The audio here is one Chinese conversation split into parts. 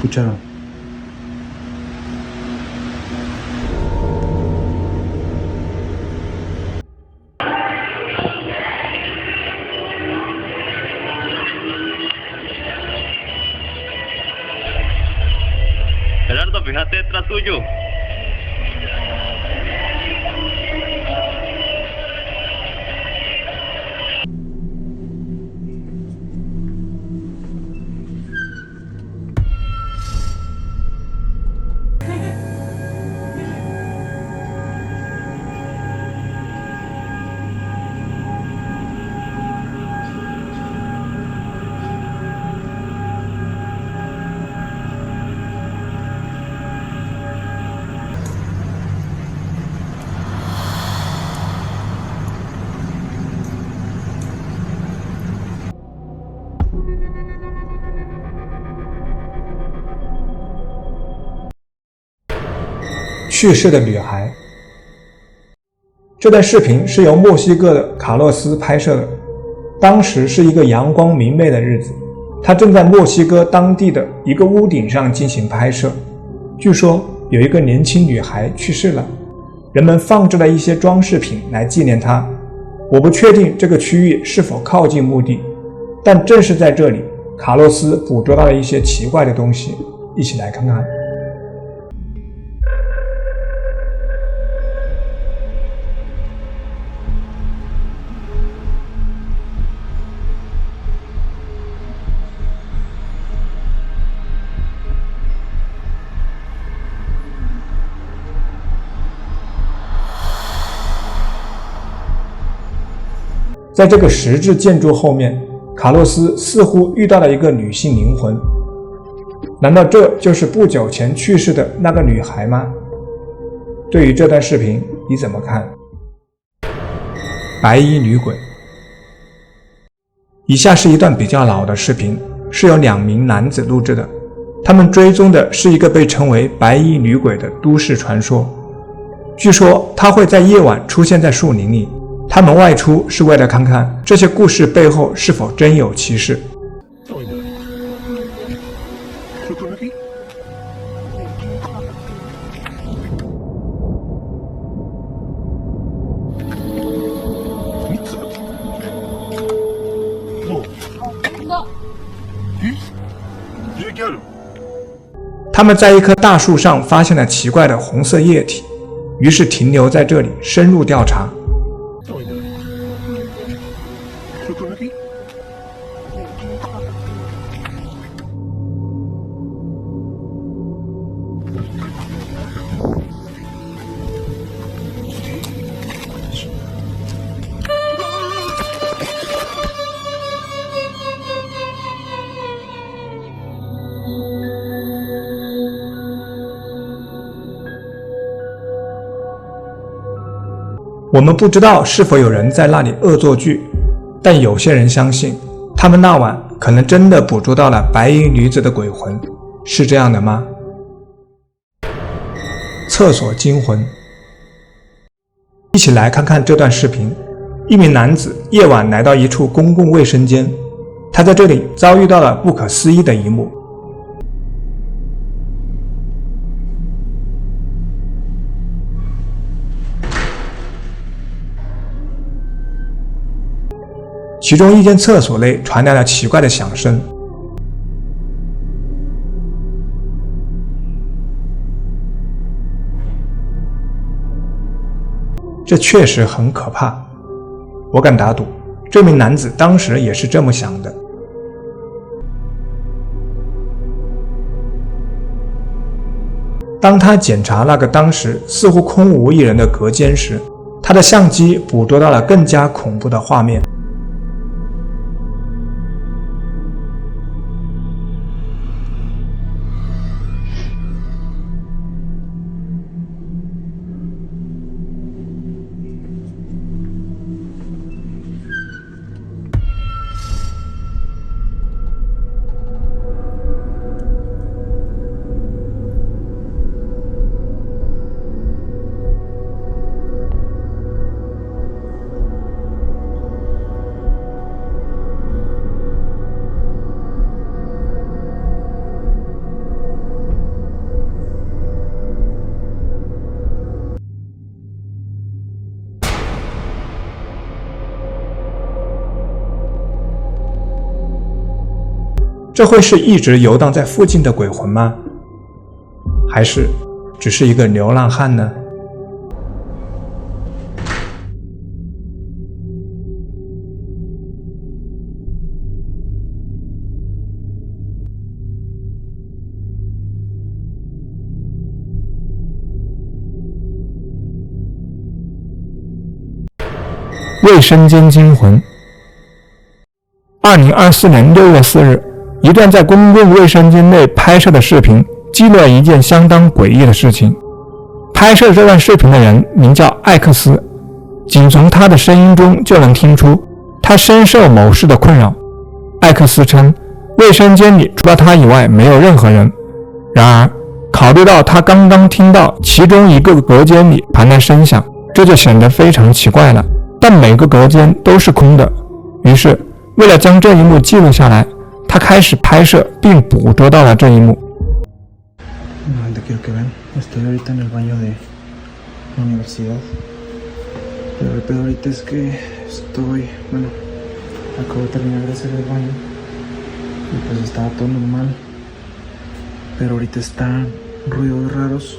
escucharon. Gerardo, fíjate detrás tuyo.去世的女孩。这段视频是由墨西哥的卡洛斯拍摄的，当时是一个阳光明媚的日子，他正在墨西哥当地的一个屋顶上进行拍摄。据说有一个年轻女孩去世了，人们放置了一些装饰品来纪念她。我不确定这个区域是否靠近墓地，但正是在这里，卡洛斯捕捉到了一些奇怪的东西，一起来看看。在这个石质建筑后面，卡洛斯似乎遇到了一个女性灵魂。难道这就是不久前去世的那个女孩吗？对于这段视频你怎么看？白衣女鬼。以下是一段比较老的视频，是由2名男子录制的，他们追踪的是一个被称为白衣女鬼的都市传说。据说她会在夜晚出现在树林里，他们外出是为了看看这些故事背后是否真有其事。他们在一棵大树上发现了奇怪的红色液体，于是停留在这里深入调查。我们不知道是否有人在那里恶作剧，但有些人相信，他们那晚可能真的捕捉到了白衣女子的鬼魂，是这样的吗？厕所惊魂。一起来看看这段视频。一名男子夜晚来到一处公共卫生间，他在这里遭遇到了不可思议的一幕。其中一间厕所内传来了奇怪的响声，这确实很可怕。我敢打赌，这名男子当时也是这么想的。当他检查那个当时似乎空无一人的隔间时，他的相机捕捉到了更加恐怖的画面。这会是一直游荡在附近的鬼魂吗？还是只是一个流浪汉呢？卫生间惊魂。2024年6月4日，一段在公共卫生间内拍摄的视频记录了一件相当诡异的事情。拍摄这段视频的人名叫艾克斯，仅从他的声音中就能听出他深受某事的困扰。艾克斯称，卫生间里除了他以外没有任何人。然而，考虑到他刚刚听到其中一个隔间里传来声响，这就显得非常奇怪了。但每个隔间都是空的，于是为了将这一幕记录下来，他开始拍摄并捕捉到了这一幕。Estoy ahorita en el baño de la universidad, pero el pedo ahorita es que acabo de terminar de hacer el baño y pues estaba todo normal, pero ahorita están ruidos raros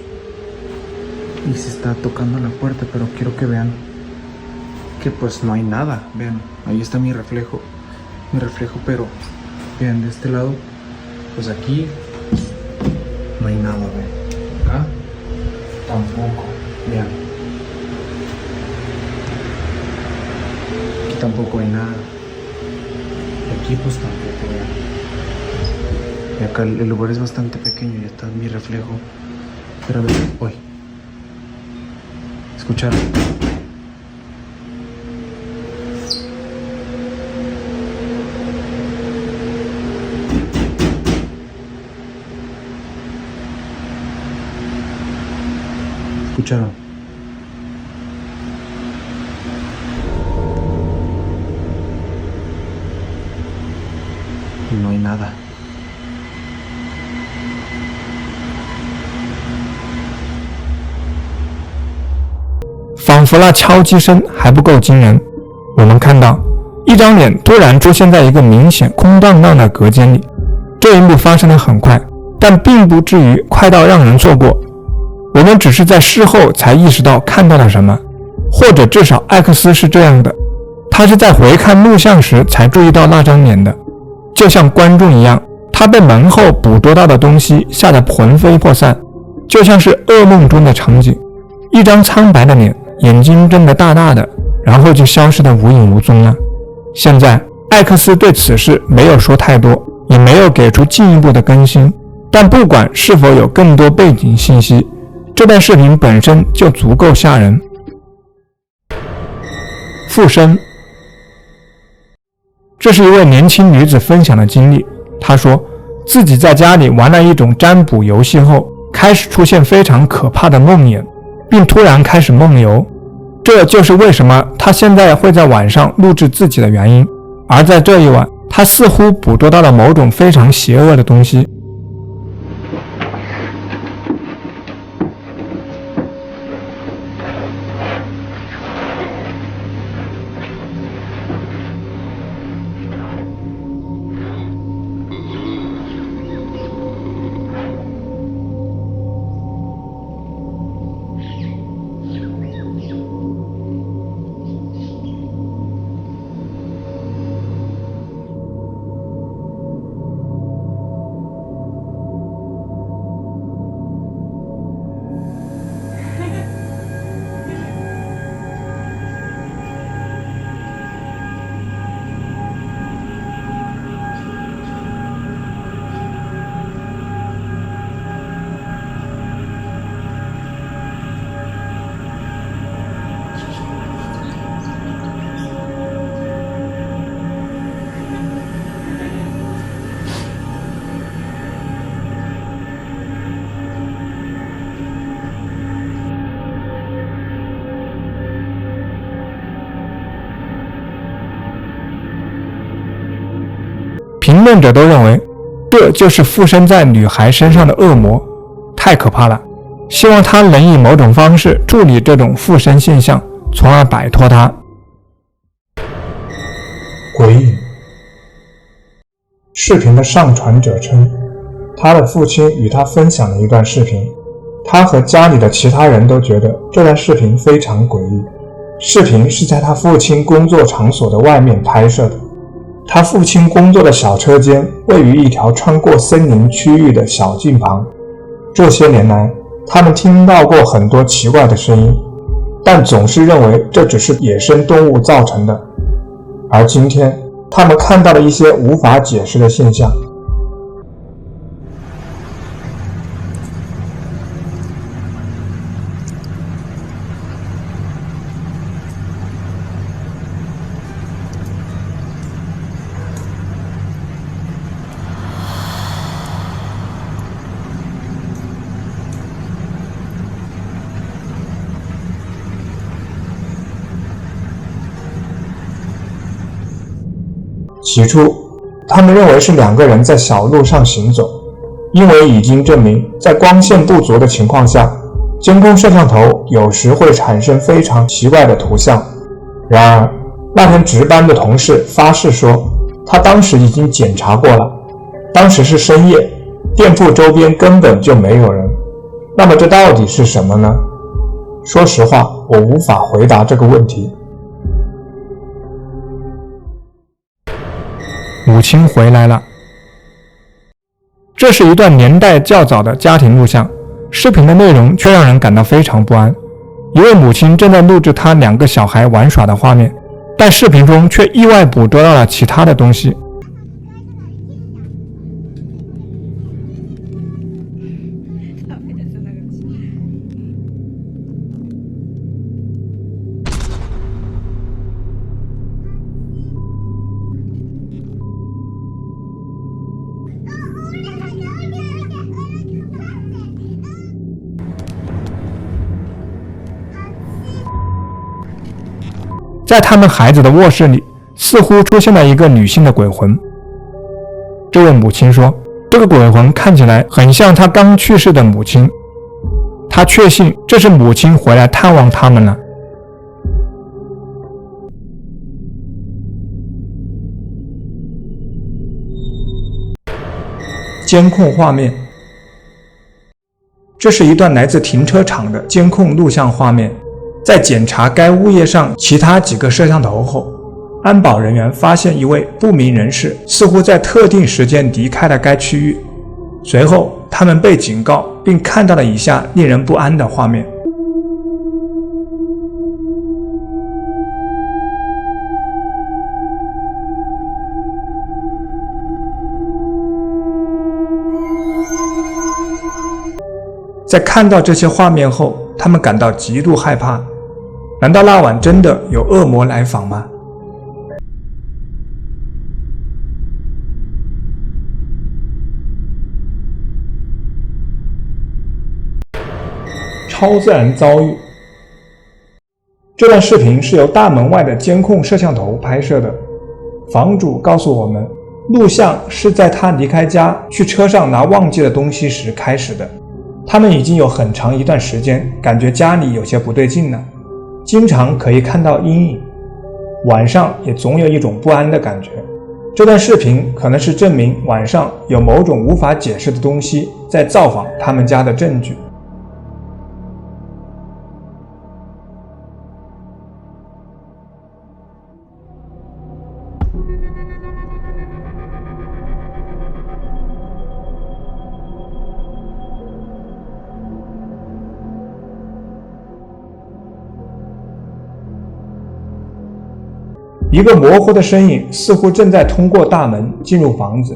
y se está tocando la puerta, pero quiero que vean que pues no hay nada. Vean, ahí está mi reflejo, pero vean de este lado, pues aquí no hay nada, vean. Acá tampoco, vean. Aquí tampoco hay nada. Y aquí pues tampoco, vean. Y acá el lugar es bastante pequeño y está mi reflejo. Pero a ver, uy. ¿Escucharon? ¿Escucharon? No hay nada. 仿佛那敲击声还不够惊人，我们看到一张脸突然出现在一个明显空荡荡的隔间里。这一幕发生得很快，但并不至于快到让人错过。我们只是在事后才意识到看到了什么，或者至少艾克斯是这样的，他是在回看录像时才注意到那张脸的。就像观众一样，他被门后捕捉到的东西吓得魂飞魄散，就像是噩梦中的场景。一张苍白的脸，眼睛睁得大大的，然后就消失得无影无踪了。现在艾克斯对此事没有说太多，也没有给出进一步的更新，但不管是否有更多背景信息，这段视频本身就足够吓人。附身，这是一位年轻女子分享的经历。她说，自己在家里玩了一种占卜游戏后，开始出现非常可怕的梦魇，并突然开始梦游。这就是为什么她现在会在晚上录制自己的原因。而在这一晚，她似乎捕捉到了某种非常邪恶的东西。评论者都认为，这就是附身在女孩身上的恶魔，太可怕了。希望他能以某种方式处理这种附身现象，从而摆脱它。鬼影，视频的上传者称，他的父亲与他分享了一段视频，他和家里的其他人都觉得这段视频非常诡异。视频是在他父亲工作场所的外面拍摄的，他父亲工作的小车间位于一条穿过森林区域的小径旁。这些年来，他们听到过很多奇怪的声音，但总是认为这只是野生动物造成的。而今天，他们看到了一些无法解释的现象。起初，他们认为是两个人在小路上行走，因为已经证明在光线不足的情况下，监控摄像头有时会产生非常奇怪的图像。然而，那天值班的同事发誓说，他当时已经检查过了，当时是深夜，店铺周边根本就没有人。那么这到底是什么呢？说实话，我无法回答这个问题。母亲回来了。这是一段年代较早的家庭录像，视频的内容却让人感到非常不安。一位母亲正在录制她2个小孩玩耍的画面，但视频中却意外捕捉到了其他的东西。在他们孩子的卧室里，似乎出现了一个女性的鬼魂。这位母亲说，这个鬼魂看起来很像她刚去世的母亲，她确信这是母亲回来探望他们了。监控画面，这是一段来自停车场的监控录像画面。在检查该物业上其他几个摄像头后，安保人员发现一位不明人士似乎在特定时间离开了该区域。随后，他们被警告，并看到了以下令人不安的画面。在看到这些画面后，他们感到极度害怕。难道那晚真的有恶魔来访吗？超自然遭遇。这段视频是由大门外的监控摄像头拍摄的。房主告诉我们，录像是在他离开家去车上拿忘记的东西时开始的。他们已经有很长一段时间感觉家里有些不对劲了，经常可以看到阴影，晚上也总有一种不安的感觉。这段视频可能是证明晚上有某种无法解释的东西在造访他们家的证据。一个模糊的身影似乎正在通过大门进入房子。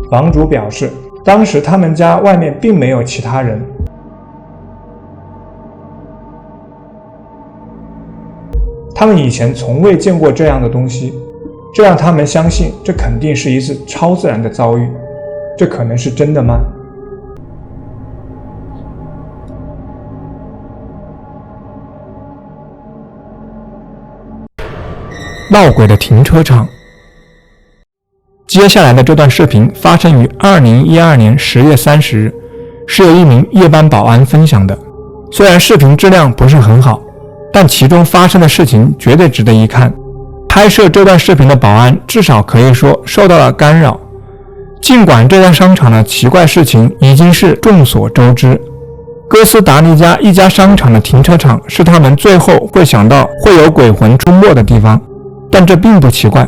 房主表示，当时他们家外面并没有其他人。他们以前从未见过这样的东西，这让他们相信这肯定是一次超自然的遭遇。这可能是真的吗？闹鬼的停车场。接下来的这段视频发生于2012年10月30日，是由一名夜班保安分享的。虽然视频质量不是很好，但其中发生的事情绝对值得一看。拍摄这段视频的保安至少可以说受到了干扰。尽管这家商场的奇怪事情已经是众所周知，哥斯达黎加一家商场的停车场是他们最后会想到会有鬼魂出没的地方，但这并不奇怪，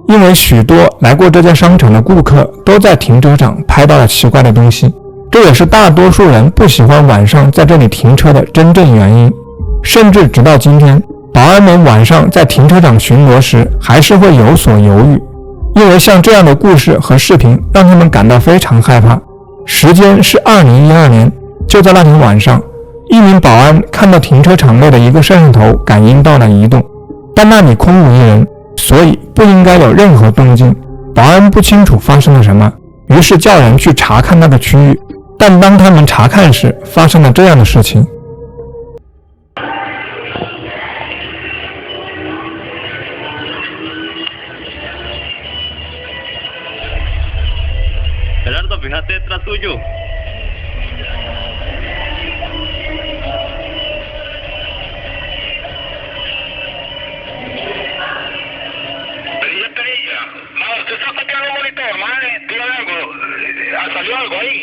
因为许多来过这家商场的顾客都在停车场拍到了奇怪的东西，这也是大多数人不喜欢晚上在这里停车的真正原因。甚至直到今天，保安们晚上在停车场巡逻时还是会有所犹豫，因为像这样的故事和视频让他们感到非常害怕。时间是2012年，就在那天晚上，一名保安看到停车场内的一个摄像头感应到了移动，但那里空无一人，所以不应该有任何动静。保安不清楚发生了什么，于是叫人去查看那个区域，但当他们查看时，发生了这样的事情。Gerardo, fíjate detrás tuyo. ¿Usted está copiando el monitor, madre? Dígame algo. ¿Salió algo ahí?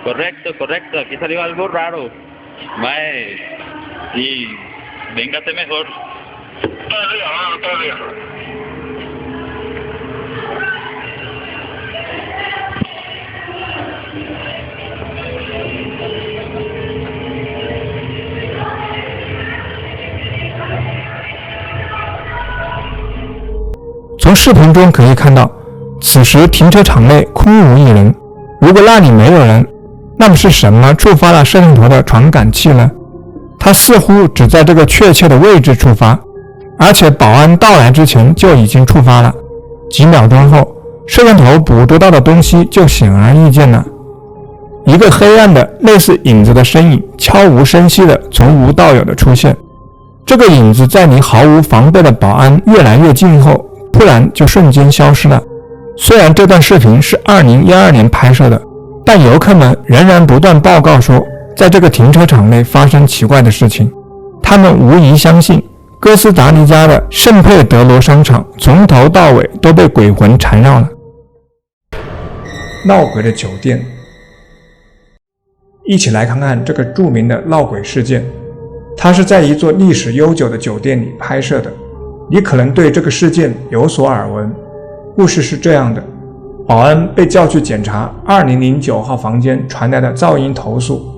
Correcto. Aquí salió algo raro. Mae, y véngase mejor. Todo bien. 从视频中可以看到，此时停车场内空无一人。如果那里没有人，那么是什么触发了摄像头的传感器呢？它似乎只在这个确切的位置触发，而且保安到来之前就已经触发了。几秒钟后，摄像头捕捉到的东西就显而易见了。一个黑暗的类似影子的身影悄无声息地从无到有的出现，这个影子在离毫无防备的保安越来越近后，突然就瞬间消失了。虽然这段视频是2012年拍摄的，但游客们仍然不断报告说，在这个停车场内发生奇怪的事情。他们无疑相信，哥斯达黎加的圣佩德罗商场从头到尾都被鬼魂缠绕了。闹鬼的酒店，一起来看看这个著名的闹鬼事件。它是在一座历史悠久的酒店里拍摄的，你可能对这个事件有所耳闻。故事是这样的，保安被叫去检查2009号房间传来的噪音投诉。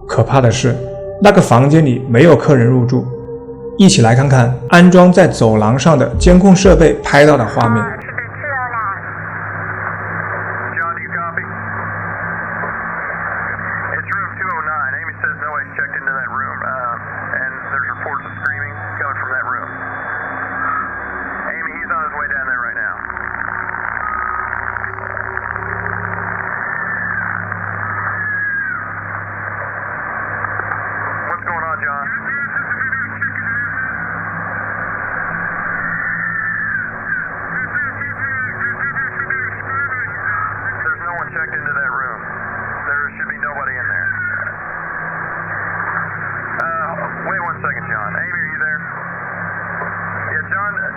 可怕的是，那个房间里没有客人入住。一起来看看安装在走廊上的监控设备拍到的画面。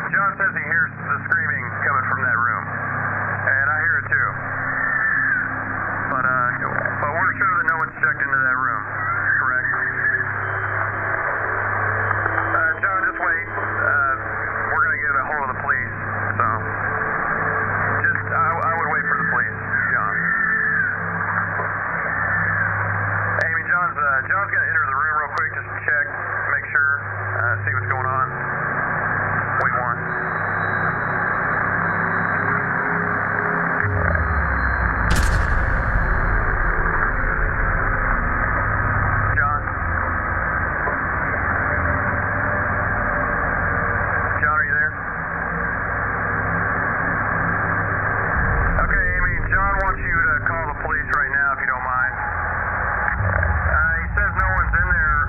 John says he hears the screaming coming from that room, and I hear it too. But we're sure that no one's checked into that room, correct? John, just wait. We're going to get a hold of the police, so I would wait for the police, John. Amy, John's going to enter the room real quick, just to check, make sure, see what's going on. Wait one. John? John, are you there? Okay, Amy, John wants you to call the police right now if you don't mind. He says no one's in there,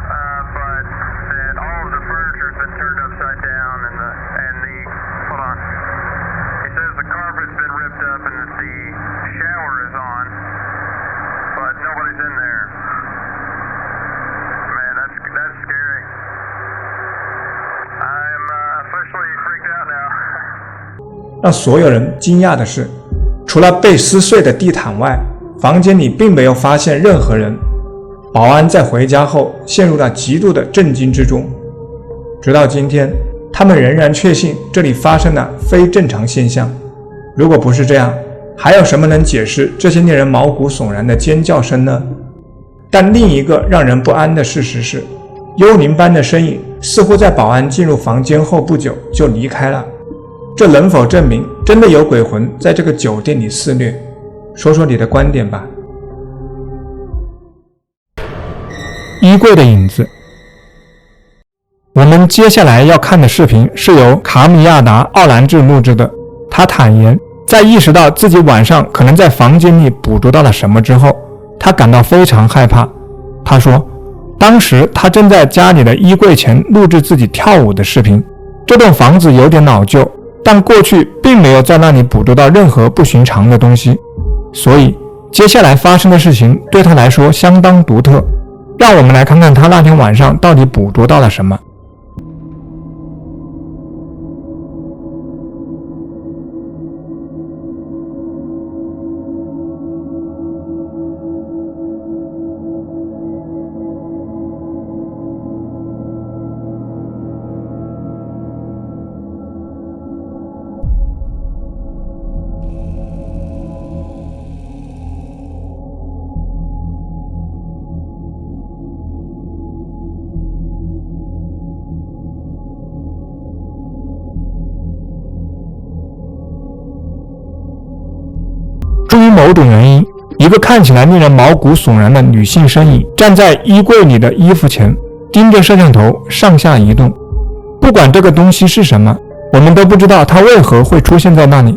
but that all of the furniture's been turned upside down and the hold on. He says the carpet's been ripped up and that the shower is on, but nobody's in there. Man, that's scary. I'm officially freaked out now. 让所有人惊讶的是，除了被撕碎的地毯外，房间里并没有发现任何人。保安在回家后陷入了极度的震惊之中。直到今天，他们仍然确信这里发生了非正常现象。如果不是这样，还有什么能解释这些令人毛骨悚然的尖叫声呢？但另一个让人不安的事实是，幽灵般的身影似乎在保安进入房间后不久就离开了。这能否证明真的有鬼魂在这个酒店里肆虐？说说你的观点吧。衣柜的影子。我们接下来要看的视频是由卡米亚达·奥兰治录制的。他坦言，在意识到自己晚上可能在房间里捕捉到了什么之后，他感到非常害怕。他说，当时他正在家里的衣柜前录制自己跳舞的视频。这栋房子有点老旧，但过去并没有在那里捕捉到任何不寻常的东西，所以接下来发生的事情对他来说相当独特。让我们来看看他那天晚上到底捕捉到了什么。出于某种原因，一个看起来令人毛骨悚然的女性身影站在衣柜里的衣服前，盯着摄像头上下移动。不管这个东西是什么，我们都不知道它为何会出现在那里。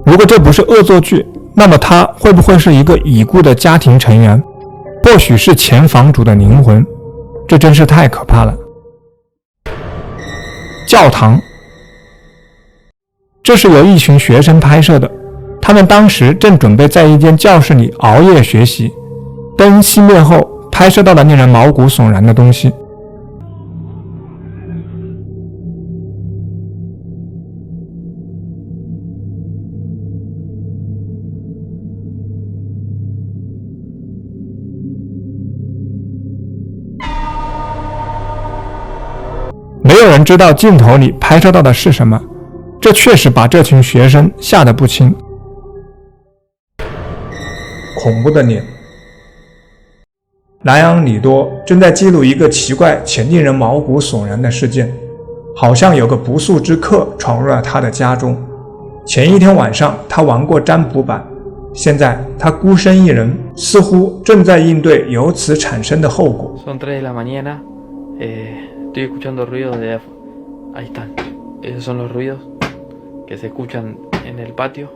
如果这不是恶作剧，那么它会不会是一个已故的家庭成员？或许是前房主的灵魂？这真是太可怕了。教堂，这是由一群学生拍摄的，他们当时正准备在一间教室里熬夜学习。灯熄灭后，拍摄到了令人毛骨悚然的东西。没有人知道镜头里拍摄到的是什么，这确实把这群学生吓得不轻。恐怖的脸。莱昂里多正在记录一个奇怪且令人毛骨悚然的事件，好像有个不速之客闯入了他的家中。前一天晚上他玩过占卜板，现在他孤身一人，似乎正在应对由此产生的后果。Son 3 de la mañana, estoy escuchando ruidos de... Ahí están. Esos son los ruidos que se escuchan en el patio.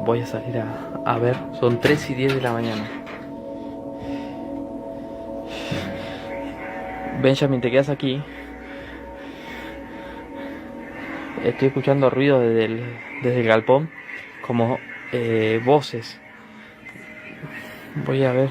Voy a salir a ver. Son 3 y 10 de la mañana. Benjamin, te quedas aquí. Estoy escuchando ruidos desde el galpón, como voces. Voy a ver.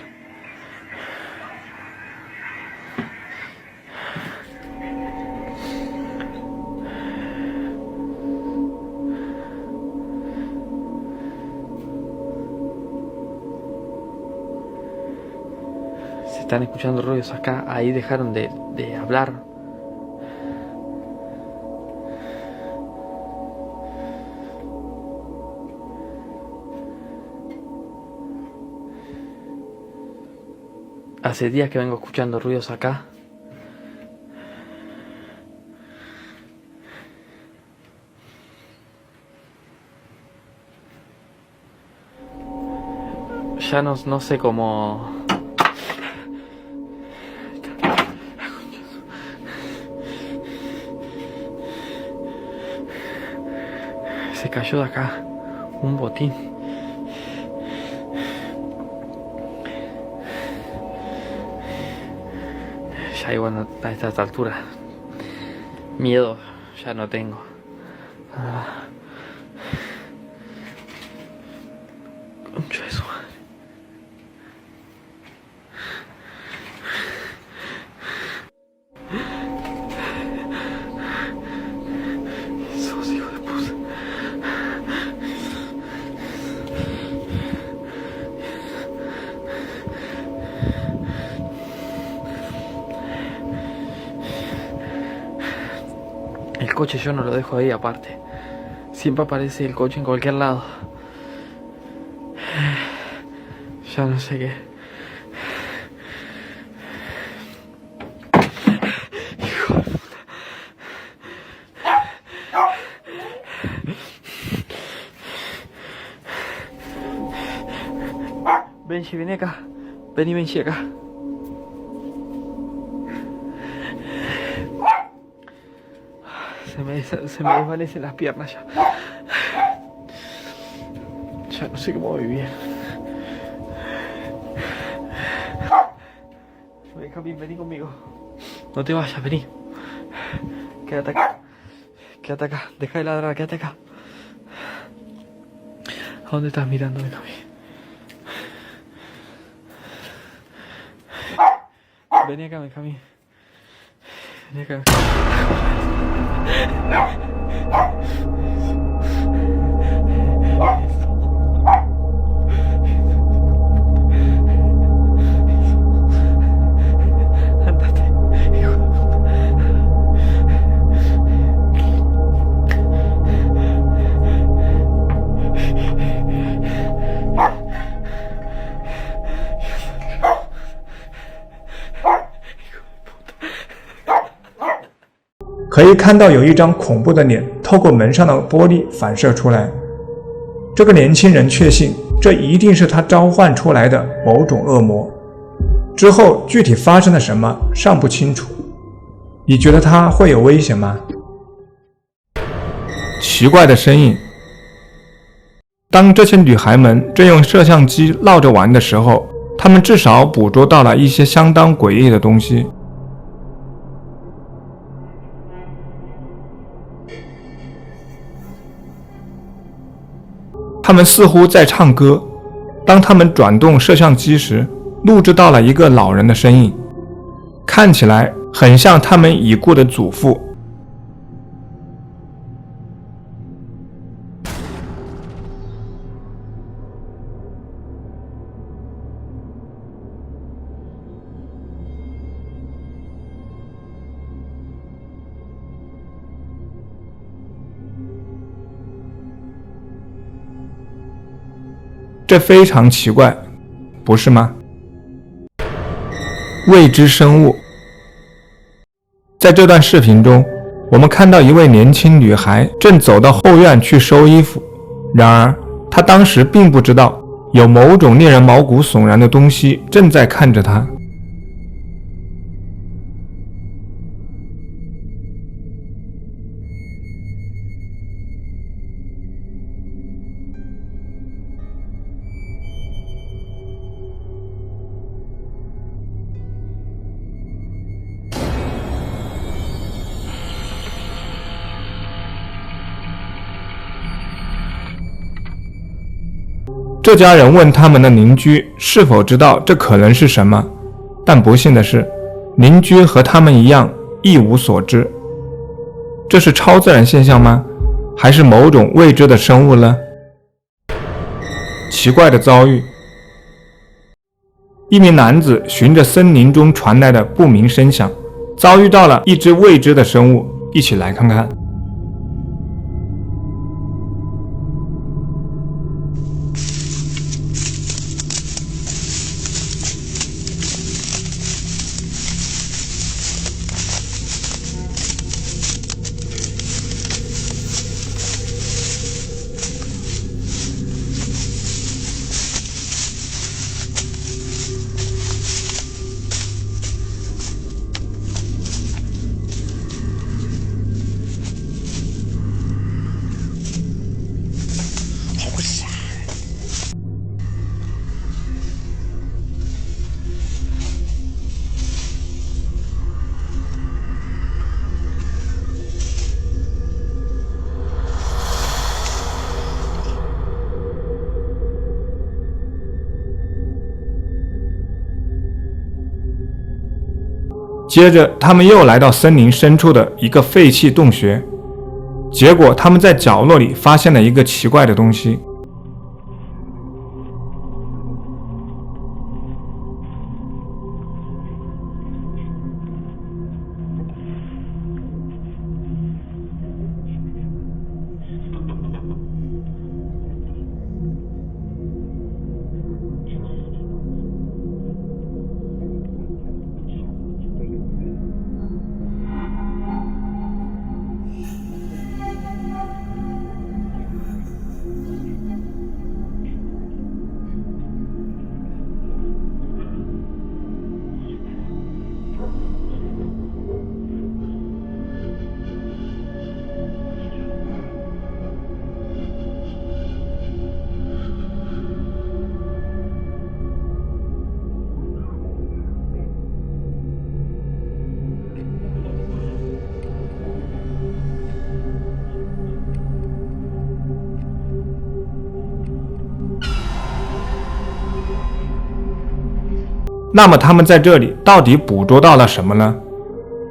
Se están escuchando ruidos acá. Ahí dejaron de hablar. Hace días que vengo escuchando ruidos acá. Ya no sé cómo... Se cayó de acá un botín. Ya igual a estas alturas miedo ya no tengo. Concha de su madre. coche yo no lo dejo ahí aparte. Siempre aparece el coche en cualquier lado. Ya no sé qué. Hijo de puta. Benji, vení acá. Vení, Benji, acá. Se me desvanecen las piernas ya. Ya no sé cómo vivir. Benjamín, vení conmigo. No te vayas, vení. Quédate acá. Quédate acá. Deja de ladrar, quédate acá. ¿A dónde estás mirando, Benjamín? Vení acá, Benjamín. Vení acá. Andate, hijo de puta.可以看到有一张恐怖的脸透过门上的玻璃反射出来。这个年轻人确信这一定是他召唤出来的某种恶魔。之后具体发生了什么尚不清楚。你觉得他会有危险吗？奇怪的身影。当这些女孩们正用摄像机闹着玩的时候，她们至少捕捉到了一些相当诡异的东西。他们似乎在唱歌。当他们转动摄像机时，录制到了一个老人的身影，看起来很像他们已故的祖父。这非常奇怪，不是吗？未知生物。在这段视频中，我们看到一位年轻女孩正走到后院去收衣服，然而她当时并不知道有某种令人毛骨悚然的东西正在看着她。这家人问他们的邻居是否知道这可能是什么，但不幸的是，邻居和他们一样一无所知。这是超自然现象吗？还是某种未知的生物呢？奇怪的遭遇。一名男子循着森林中传来的不明声响，遭遇到了一只未知的生物，一起来看看。接着他们又来到森林深处的一个废弃洞穴，结果他们在角落里发现了一个奇怪的东西。那么他们在这里到底捕捉到了什么呢？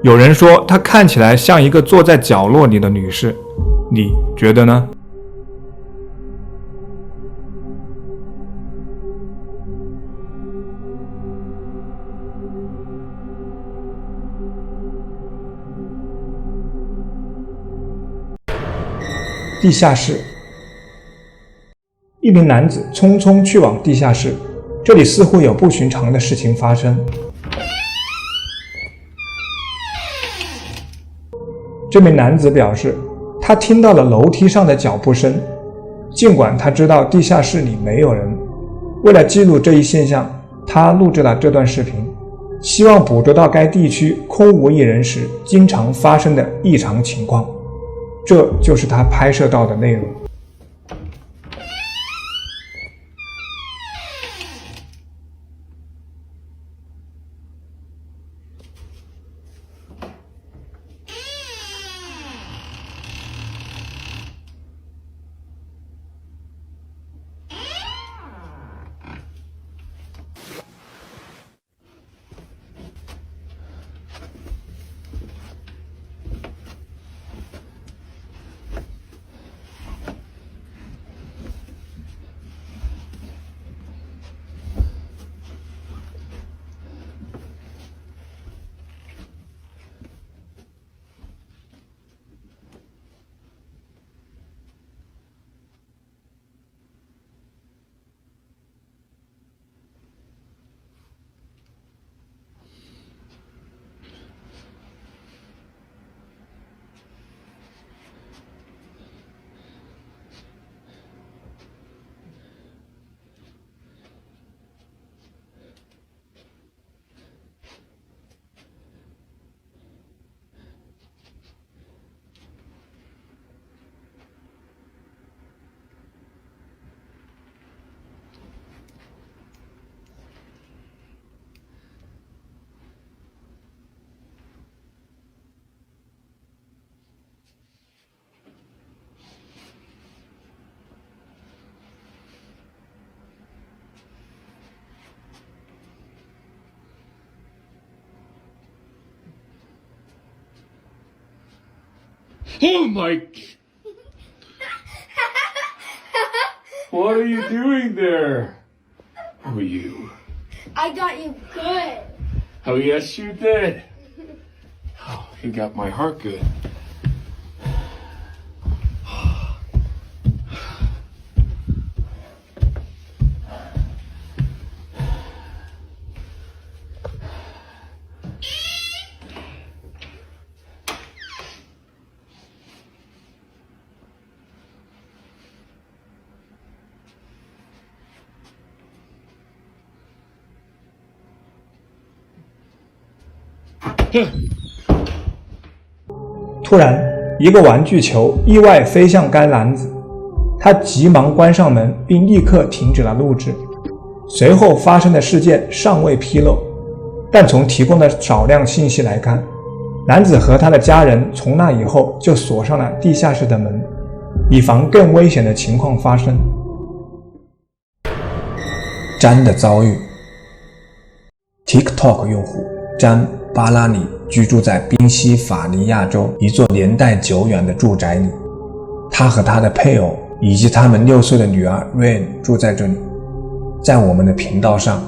有人说她看起来像一个坐在角落里的女士，你觉得呢？地下室，一名男子匆匆去往地下室，这里似乎有不寻常的事情发生。这名男子表示，他听到了楼梯上的脚步声，尽管他知道地下室里没有人。为了记录这一现象，他录制了这段视频，希望捕捉到该地区空无一人时经常发生的异常情况。这就是他拍摄到的内容。Oh my... What are you doing there? Who are you? I got you good. Oh, yes, you did. Oh, you got my heart good. Huh. 突然，一个玩具球意外飞向该男子，他急忙关上门，并立刻停止了录制。随后发生的事件尚未披露，但从提供的少量信息来看，男子和他的家人从那以后就锁上了地下室的门，以防更危险的情况发生。詹的遭遇。 TikTok 用户詹巴拉里居住在宾夕法尼亚州一座年代久远的住宅里，他和他的配偶以及他们6岁的女儿 Rain 住在这里。在我们的频道上，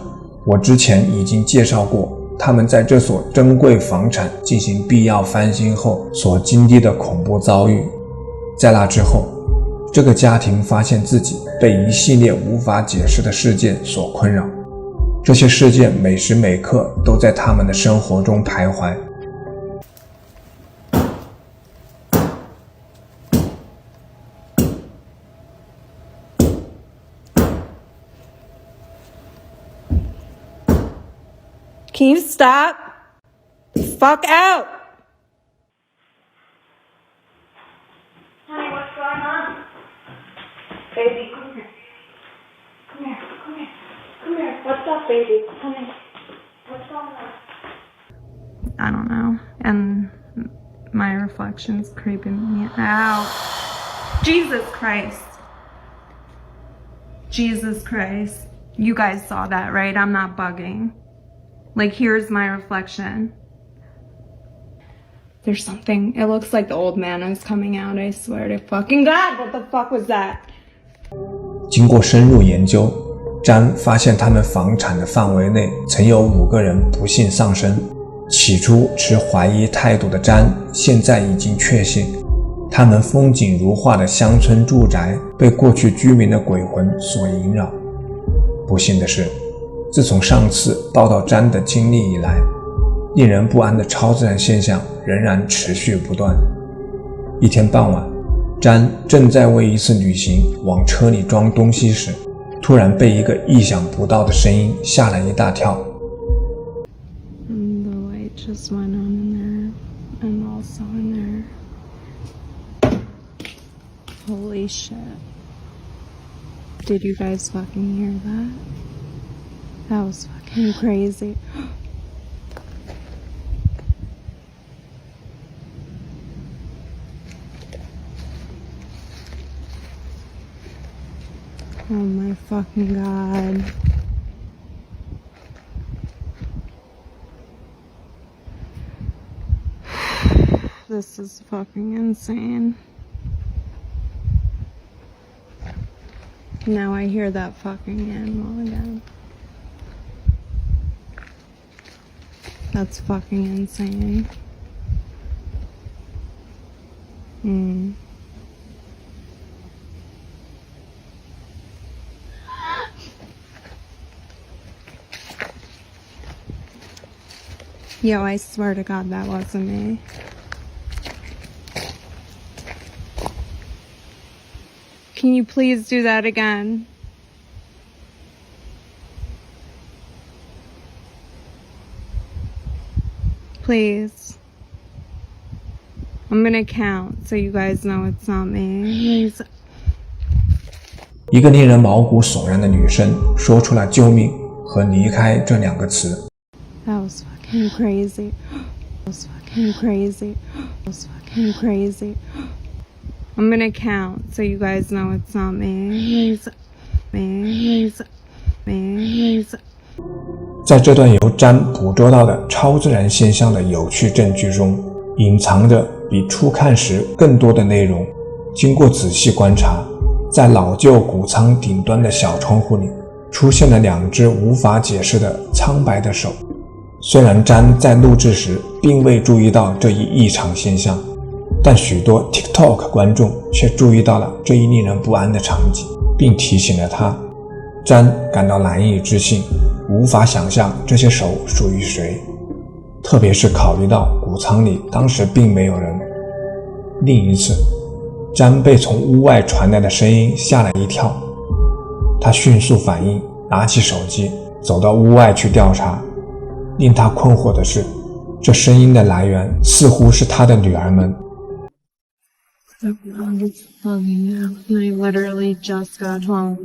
我之前已经介绍过他们在这所珍贵房产进行必要翻新后所经历的恐怖遭遇。在那之后，这个家庭发现自己被一系列无法解释的事件所困扰。 这些事件每时每刻都在他们的生活中徘徊。Can you stop? Fuck out! Honey, what's going on? Baby, come here. Come here, come here. Come here. What's up, baby? Come here. What's going on? I don't know. And my reflection's creeping me out. Jesus Christ. Jesus Christ. You guys saw that, right? I'm not bugging. Like, here's my reflection. There's something. It looks like the old man is coming out. I swear to fucking God, what the fuck was that? 经过深入研究，詹发现他们房产的范围内曾有5个人不幸丧生。起初持怀疑态度的詹，现在已经确信，他们风景如画的乡村住宅被过去居民的鬼魂所萦绕。不幸的是，自从上次报道詹的经历以来，令人不安的超自然现象仍然持续不断。一天傍晚，詹正在为一次旅行往车里装东西时，突然被一个意想不到的声音吓了一大跳。The light just went on in there, and also in there. Holy shit. Did you guys fucking hear that? That was fucking crazy. Oh my fucking God. This is fucking insane. Now I hear that fucking animal again. That's fucking insane. Yo, I swear to God that wasn't me. Can you please do that again? Please. I'm gonna count so you guys know it's not me. Please. 一个令人毛骨悚然的女声说出了救命和离开这2个词。 That was fucking crazy. That was fucking crazy. That was fucking crazy. I'm gonna count so you guys know it's not me. Please. Please. Please. 在这段由詹捕捉到的超自然现象的有趣证据中，隐藏着比初看时更多的内容。经过仔细观察，在老旧谷仓顶端的小窗户里出现了2只无法解释的苍白的手。虽然詹在录制时并未注意到这一异常现象，但许多 TikTok 观众却注意到了这一令人不安的场景，并提醒了他。詹感到难以置信，无法想象这些手属于谁，特别是考虑到谷仓里当时并没有人。另一次，詹被从屋外传来的声音吓了一跳，他迅速反应，拿起手机走到屋外去调查。令他困惑的是，这声音的来源似乎是他的女儿们。I literally just got home.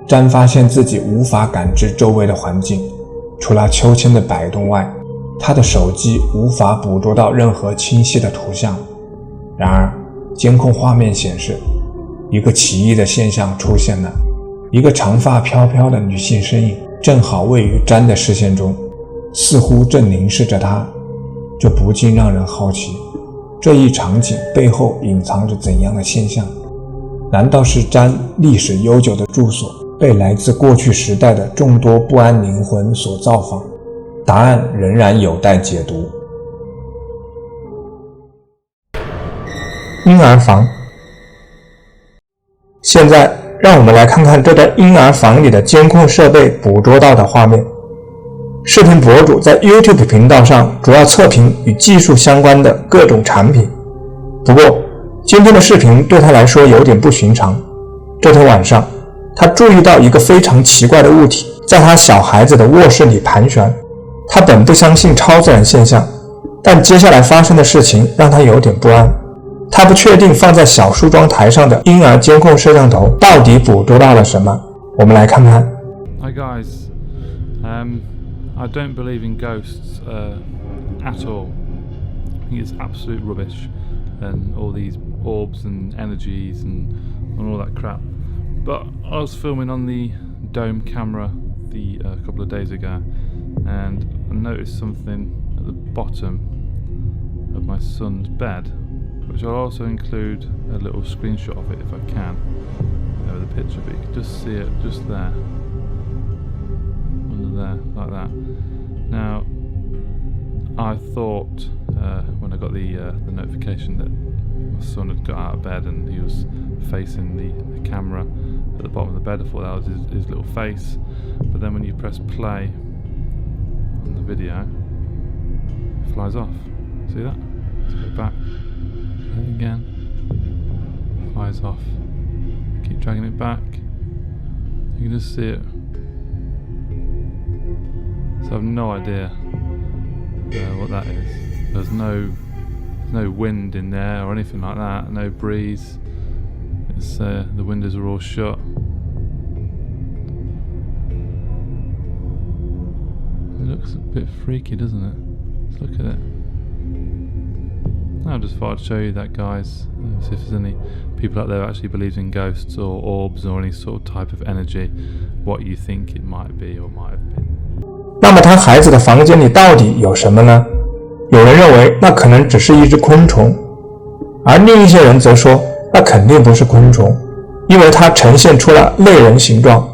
詹发现自己无法感知周围的环境，除了秋千的摆动外，他的手机无法捕捉到任何清晰的图像。然而，监控画面显示，一个奇异的现象出现了，一个长发飘飘的女性身影正好位于詹的视线中，似乎正凝视着他。这不禁让人好奇，这一场景背后隐藏着怎样的现象？难道是詹历史悠久的住所被来自过去时代的众多不安灵魂所造访？答案仍然有待解读。婴儿房。现在让我们来看看这在婴儿房里的监控设备捕捉到的画面。视频博主在 YouTube 频道上主要测评与技术相关的各种产品，不过今天的视频对他来说有点不寻常。这天晚上，他注意到一个非常奇怪的物体在他小孩子的卧室里盘旋。他本不相信超自然现象，但接下来发生的事情让他有点不安。他不确定放在小梳妆台上的婴儿监控摄像头到底捕捉到了什么。我们来看看。 Hi guys, I don't believe in ghosts at all. I think it's absolute rubbish and all these orbs and energies and all that crap. But I was filming on the dome camera a couple of days ago, and I noticed something at the bottom of my son's bed, which I'll also include a little screenshot of it if I can, with a picture, but you can just see it just there, under there, like that. Now, I thought when I got the notification that my son had got out of bed and he was facing the camera at the bottom of the bed, I thought that was his little face. But then when you press play on the video, it flies off. See that? Let's go back. And again, flies off. Keep dragging it back. You can just see it. So I've no idea what that is. There's no wind in there or anything like that. No breeze. It's the windows are all shut. It looks a bit freaky, doesn't it? Let's look at it. I just thought I'd show you that, guys. See if there's any people out there who actually believes in ghosts or orbs or any sort of type of energy, what you think it might be or might have been. 那么他孩子的房间里到底有什么呢？有人认为那可能只是一只昆虫，而另一些人则说那肯定不是昆虫，因为它呈现出了类人形状，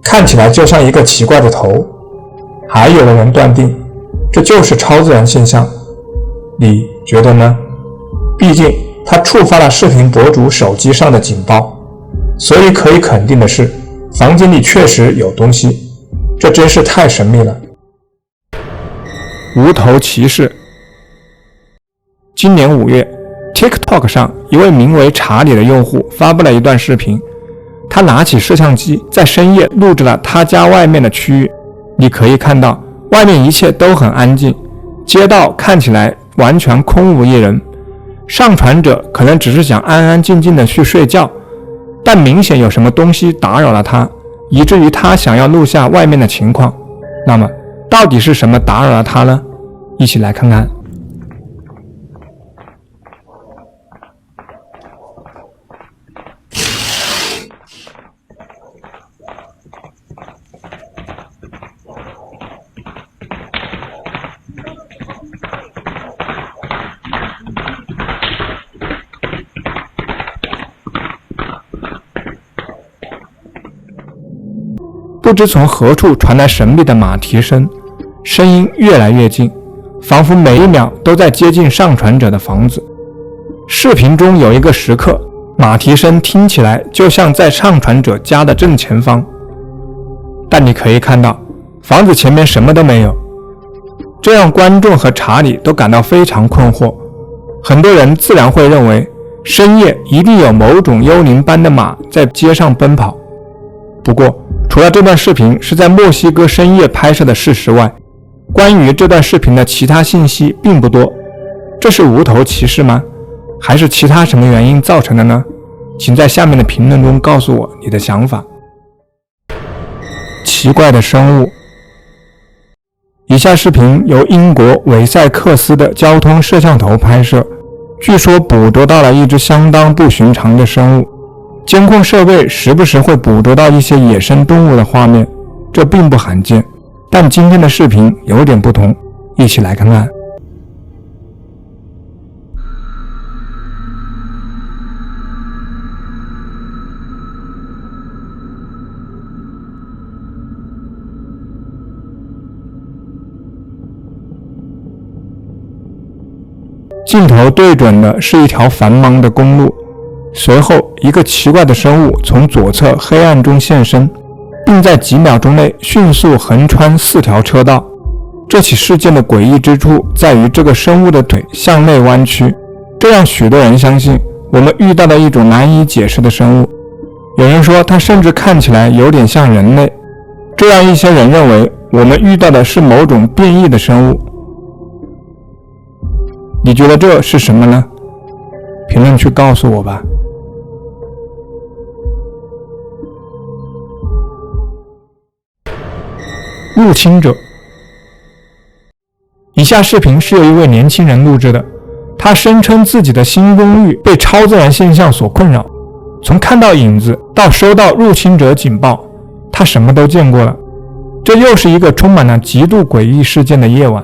看起来就像一个奇怪的头。还有的人断定这就是超自然现象，你觉得呢？毕竟它触发了视频博主手机上的警报，所以可以肯定的是，房间里确实有东西，这真是太神秘了。无头骑士。今年5月 TikTok 上一位名为查理的用户发布了一段视频，他拿起摄像机在深夜录制了他家外面的区域。你可以看到外面一切都很安静，街道看起来完全空无一人。上传者可能只是想安安静静的去睡觉，但明显有什么东西打扰了他，以至于他想要录下外面的情况。那么到底是什么打扰了他呢？一起来看看。不知从何处传来神秘的马蹄声，声音越来越近，仿佛每一秒都在接近上传者的房子。视频中有一个时刻，马蹄声听起来就像在上传者家的正前方，但你可以看到房子前面什么都没有，这让观众和查理都感到非常困惑。很多人自然会认为深夜一定有某种幽灵般的马在街上奔跑。不过除了这段视频是在墨西哥深夜拍摄的事实外，关于这段视频的其他信息并不多。这是无头骑士吗？还是其他什么原因造成的呢？请在下面的评论中告诉我你的想法。奇怪的生物。以下视频由英国韦塞克斯的交通摄像头拍摄，据说捕捉到了一只相当不寻常的生物。监控设备时不时会捕捉到一些野生动物的画面，这并不罕见，但今天的视频有点不同，一起来看看。镜头对准的是一条繁忙的公路，随后一个奇怪的生物从左侧黑暗中现身，并在几秒钟内迅速横穿4条车道。这起事件的诡异之处在于这个生物的腿向内弯曲，这让许多人相信我们遇到的一种难以解释的生物。有人说它甚至看起来有点像人类，这让一些人认为我们遇到的是某种变异的生物。你觉得这是什么呢？评论区告诉我吧。入侵者。以下视频是由一位年轻人录制的，他声称自己的新公寓被超自然现象所困扰，从看到影子到收到入侵者警报，他什么都见过了。这又是一个充满了极度诡异事件的夜晚。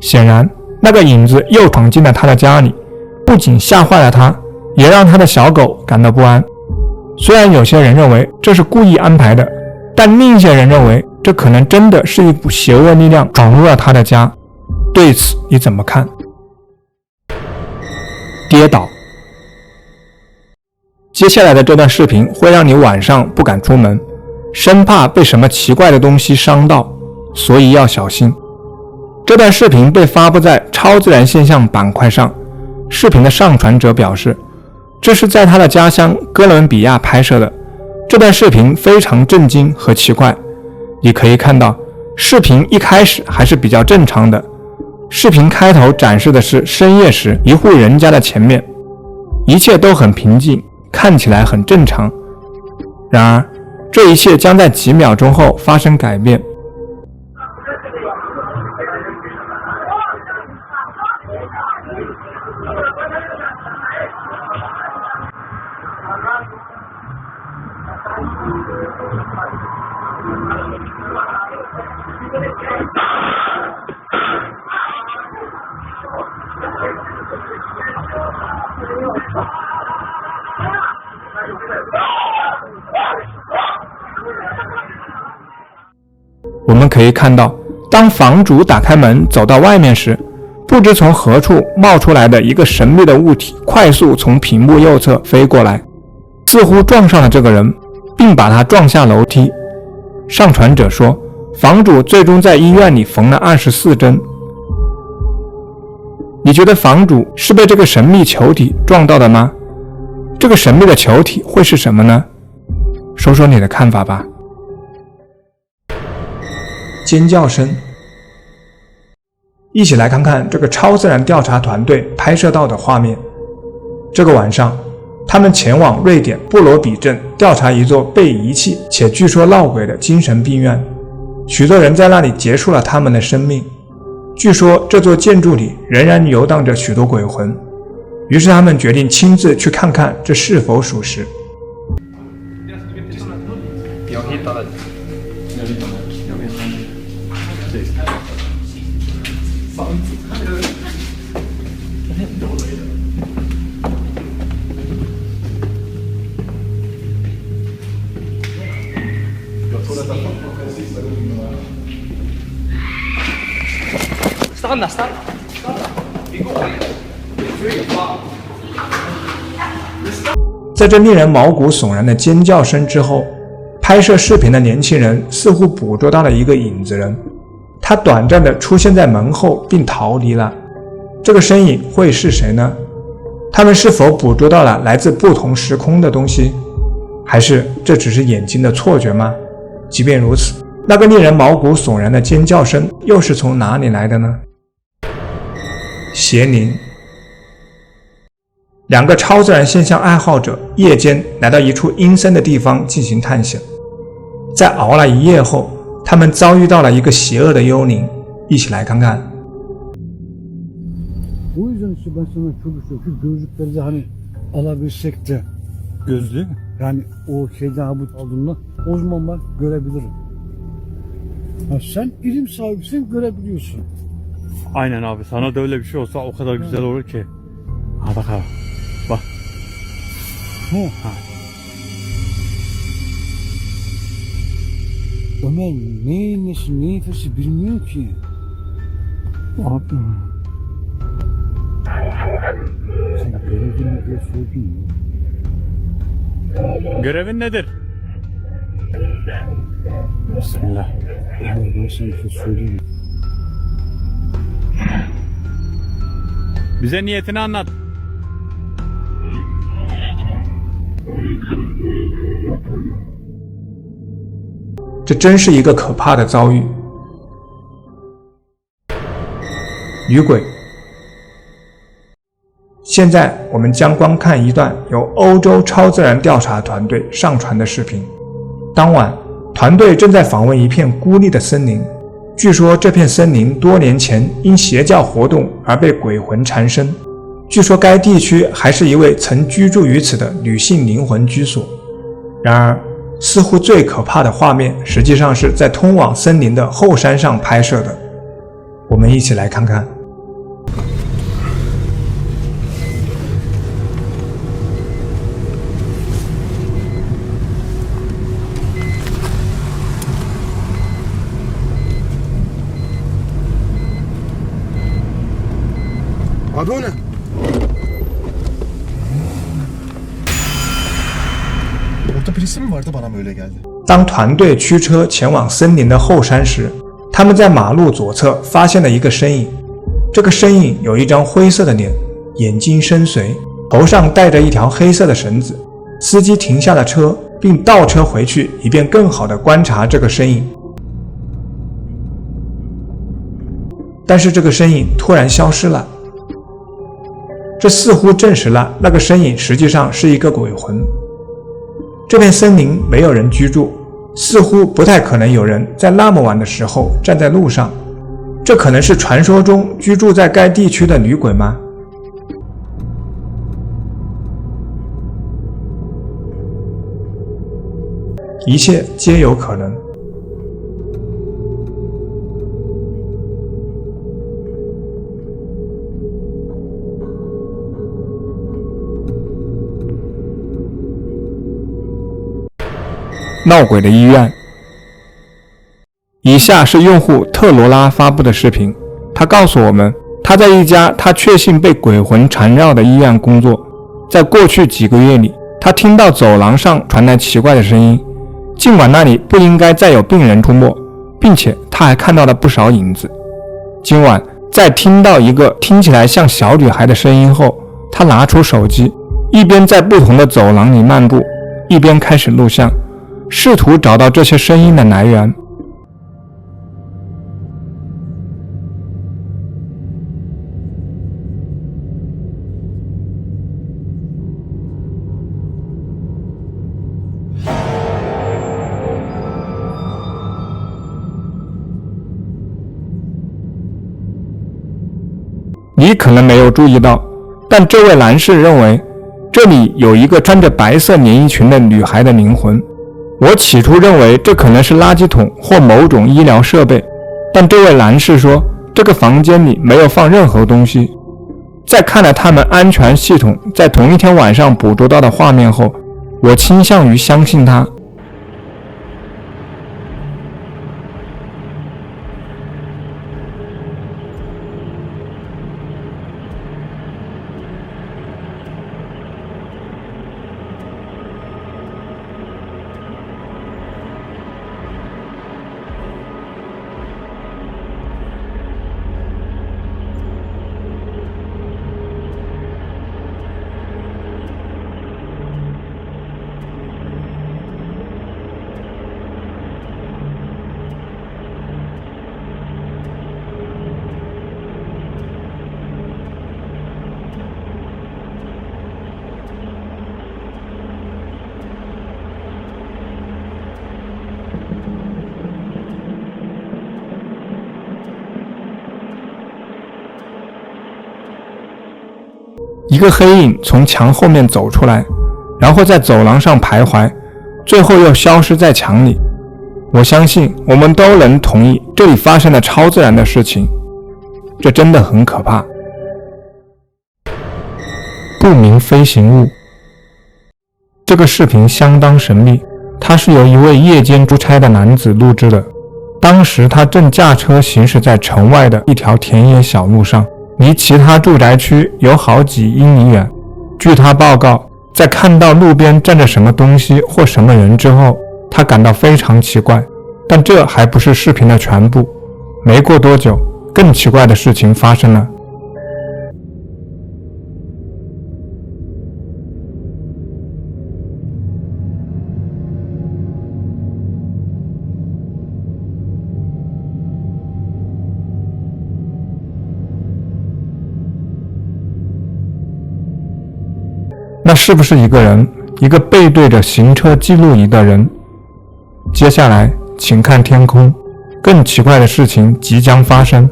显然，那个影子又闯进了他的家里，不仅吓坏了他，也让他的小狗感到不安。虽然有些人认为这是故意安排的，但另一些人认为这可能真的是一股邪恶力量闯入了他的家。对此你怎么看？跌倒。接下来的这段视频会让你晚上不敢出门，生怕被什么奇怪的东西伤到，所以要小心。这段视频被发布在超自然现象板块上，视频的上传者表示，这是在他的家乡哥伦比亚拍摄的。这段视频非常震惊和奇怪。你可以看到，视频一开始还是比较正常的。视频开头展示的是深夜时一户人家的前面，一切都很平静，看起来很正常。然而，这一切将在几秒钟后发生改变。我们可以看到，当房主打开门走到外面时，不知从何处冒出来的一个神秘的物体快速从屏幕右侧飞过来，似乎撞上了这个人，并把他撞下楼梯。上传者说，房主最终在医院里缝了24针。你觉得房主是被这个神秘球体撞到的吗？这个神秘的球体会是什么呢？说说你的看法吧。尖叫声。一起来看看这个超自然调查团队拍摄到的画面。这个晚上，他们前往瑞典布罗比镇调查一座被遗弃且据说闹鬼的精神病院。许多人在那里结束了他们的生命。据说这座建筑里仍然游荡着许多鬼魂，于是他们决定亲自去看看这是否属实。在这令人毛骨悚然的尖叫声之后，拍摄视频的年轻人似乎捕捉到了一个影子人，他短暂地出现在门后并逃离了。这个身影会是谁呢？他们是否捕捉到了来自不同时空的东西？还是这只是眼睛的错觉吗？即便如此，那个令人毛骨悚然的尖叫声又是从哪里来的呢？邪灵。2个超自然现象爱好者夜间来到一处阴森的地方进行探险，在熬了一夜后，他们遭遇到了一个邪恶的幽灵，一起来看看。O yüzden işte ben sana çalışıyorum. Şu gözlükleri de hani alabilsek de. Gözlüğü mü? Yani o şeyden habut aldığında o zaman ben görebilirim. Ha, sen ilim sahibisin, görebiliyorsun. Aynen abi. Sana da öyle bir şey olsa o kadar güzel olur ki. Ha bak abi. Bak. Ha. Ömer neyin nesi, neyin fesi bilmiyor ki. Abi. Sen görevin ne diye sordun mu? Görevin nedir? Bismillah. Ömer ben sana bir şey söyleyeyim. Bize niyetini anlat. “这真是一个可怕的遭遇。”女鬼。现在我们将观看一段由欧洲超自然调查团队上传的视频。当晚，团队正在访问一片孤立的森林，据说这片森林多年前因邪教活动而被鬼魂缠身。据说该地区还是一位曾居住于此的女性灵魂居所。然而，似乎最可怕的画面实际上是在通往森林的后山上拍摄的。我们一起来看看。Abi o ne? Orada birisi mi vardı bana mı öyle geldi? 当团队驱车前往森林的后山时，他们在马路左侧发现了一个身影。这个身影有一张灰色的脸，眼睛深邃，头上戴着一条黑色的绳子。司机停下了车，并倒车回去，以便更好地观察这个身影。但是这个身影突然消失了。这似乎证实了那个身影实际上是一个鬼魂。这片森林没有人居住，似乎不太可能有人在那么晚的时候站在路上。这可能是传说中居住在该地区的女鬼吗？一切皆有可能。闹鬼的医院。以下是用户特罗拉发布的视频，他告诉我们，他在一家他确信被鬼魂缠绕的医院工作。在过去几个月里，他听到走廊上传来奇怪的声音，尽管那里不应该再有病人出没，并且他还看到了不少影子。今晚在听到一个听起来像小女孩的声音后，他拿出手机，一边在不同的走廊里漫步，一边开始录像，试图找到这些声音的来源。你可能没有注意到，但这位男士认为这里有一个穿着白色连衣裙的女孩的灵魂。我起初认为这可能是垃圾桶或某种医疗设备，但这位男士说这个房间里没有放任何东西。在看了他们安全系统在同一天晚上捕捉到的画面后，我倾向于相信他。个黑影从墙后面走出来，然后在走廊上徘徊，最后又消失在墙里。我相信我们都能同意，这里发生了超自然的事情，这真的很可怕。不明飞行物。这个视频相当神秘，它是由一位夜间出差的男子录制的。当时他正驾车行驶在城外的一条田野小路上，离其他住宅区有好几英里远。据他报告，在看到路边站着什么东西或什么人之后，他感到非常奇怪。但这还不是视频的全部。没过多久，更奇怪的事情发生了。那是不是一个人，一个背对着行车记录仪的人？接下来请看天空，更奇怪的事情即将发生。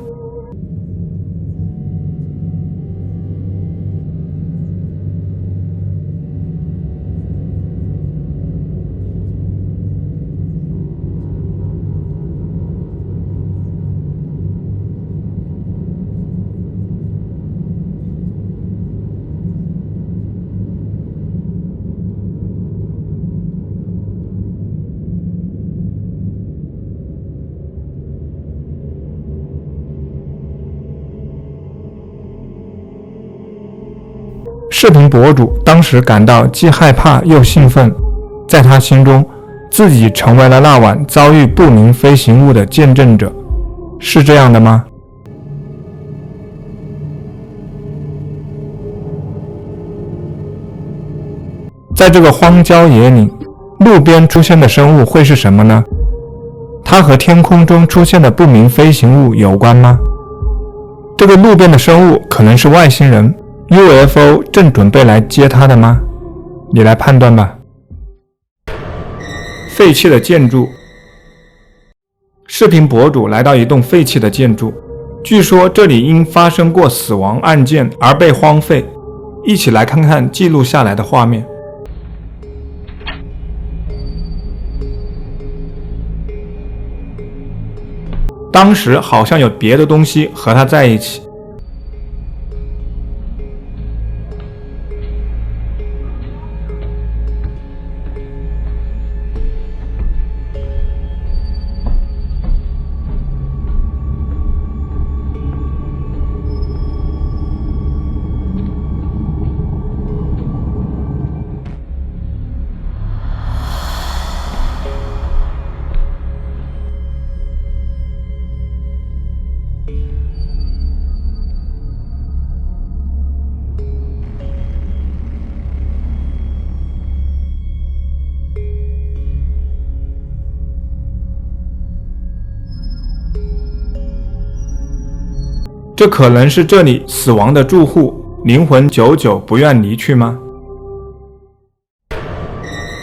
视频博主当时感到既害怕又兴奋，在他心中，自己成为了那晚遭遇不明飞行物的见证者，是这样的吗？在这个荒郊野岭，路边出现的生物会是什么呢？它和天空中出现的不明飞行物有关吗？这个路边的生物可能是外星人，UFO 正准备来接他的吗？你来判断吧。废弃的建筑。视频博主来到一栋废弃的建筑，据说这里因发生过死亡案件而被荒废。一起来看看记录下来的画面。当时好像有别的东西和他在一起。这可能是这里死亡的住户灵魂久久不愿离去吗？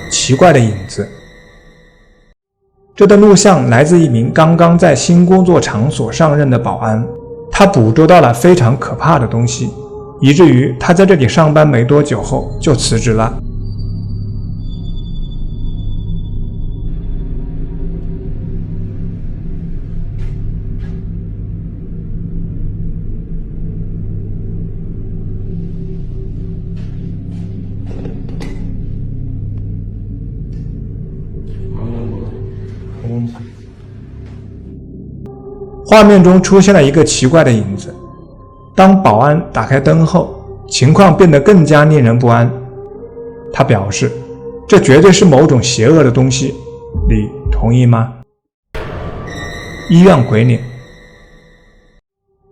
奇怪的影子。这段录像来自一名刚刚在新工作场所上任的保安，他捕捉到了非常可怕的东西，以至于他在这里上班没多久后就辞职了。画面中出现了一个奇怪的影子。当保安打开灯后，情况变得更加令人不安。他表示，这绝对是某种邪恶的东西，你同意吗？医院鬼脸。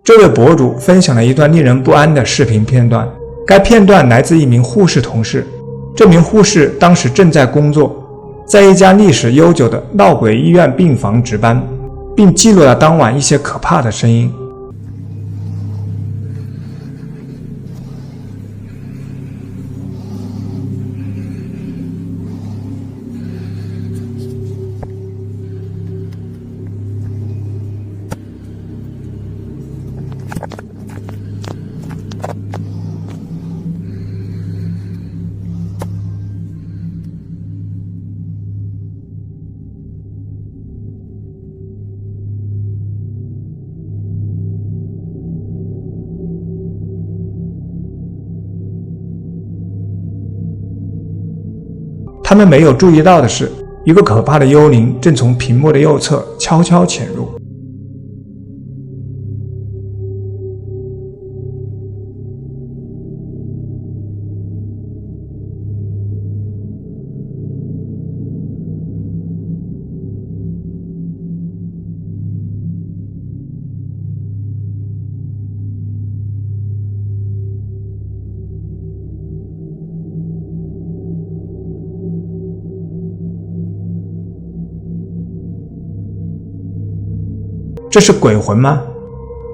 这位博主分享了一段令人不安的视频片段，该片段来自一名护士同事。这名护士当时正在工作，在一家历史悠久的闹鬼医院病房值班，并记录了当晚一些可怕的声音。他们没有注意到的是，一个可怕的幽灵正从屏幕的右侧悄悄潜入。这是鬼魂吗？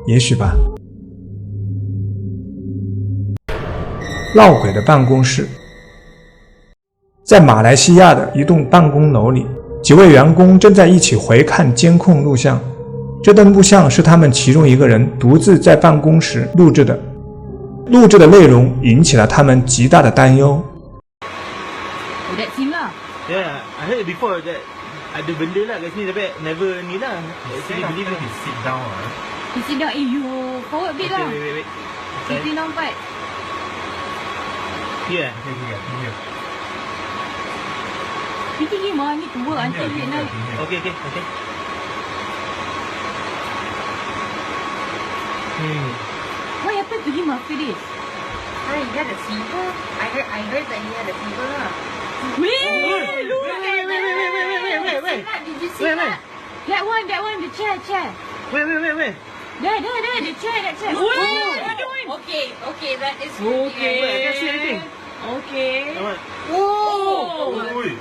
也许吧。闹鬼的办公室。在马来西亚的一栋办公楼里，几位员工正在一起回看监控录像。这段录像是他们其中一个人独自在办公室录制的，录制的内容引起了他们极大的担忧。That scene lah. Yeah, I heard before that ada benda lah kat sini tapi never ni lah. Actually believe he sit down lah. He sit down, you forward a bit lah. Wait. Sitting down part. Here. Here. Kita ni mah ni to work until midnight. Okay. What happened to him after this? He had a fever. I heard that he had a fever lah. Wait. Did you see that? That one, the chair. Wait. There, the chair, that chair. Okay, that is Okay. I can't see anything. Okay. Whoa! Wait.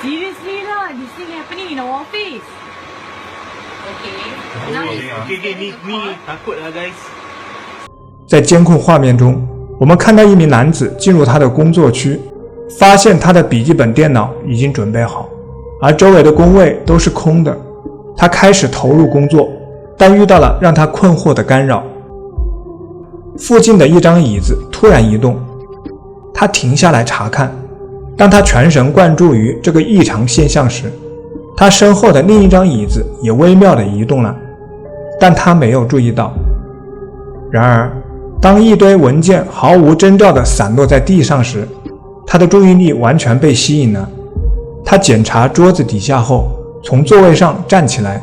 Seriously lah, this thing happening in our office. Okay, ni takut lah guys. 在监控画面中，我们看到一名男子进入他的工作区，发现他的笔记本电脑已经准备好，而周围的工位都是空的。他开始投入工作，但遇到了让他困惑的干扰。附近的一张椅子突然移动，他停下来查看。当他全神贯注于这个异常现象时，他身后的另一张椅子也微妙地移动了，但他没有注意到。然而当一堆文件毫无征兆地散落在地上时，他的注意力完全被吸引了。他检查桌子底下后，从座位上站起来，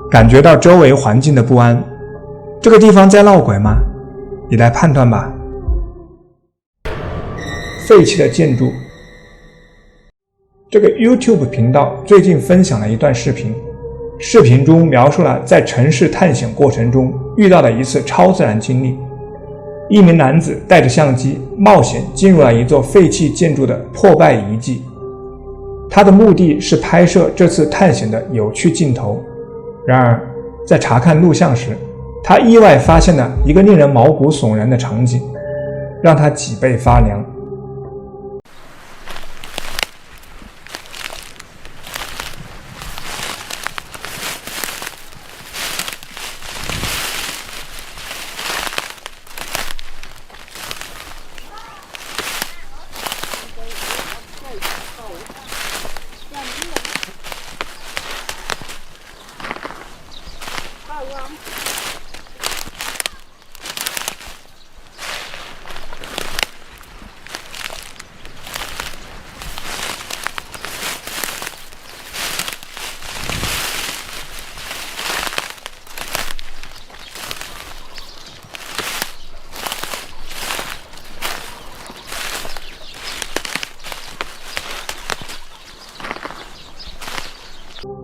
感觉到周围环境的不安。这个地方在闹鬼吗？你来判断吧。废弃的建筑。这个 YouTube 频道最近分享了一段视频，视频中描述了在城市探险过程中遇到的一次超自然经历。一名男子带着相机冒险进入了一座废弃建筑的破败遗迹，他的目的是拍摄这次探险的有趣镜头。然而在查看录像时，他意外发现了一个令人毛骨悚然的场景，让他脊背发凉。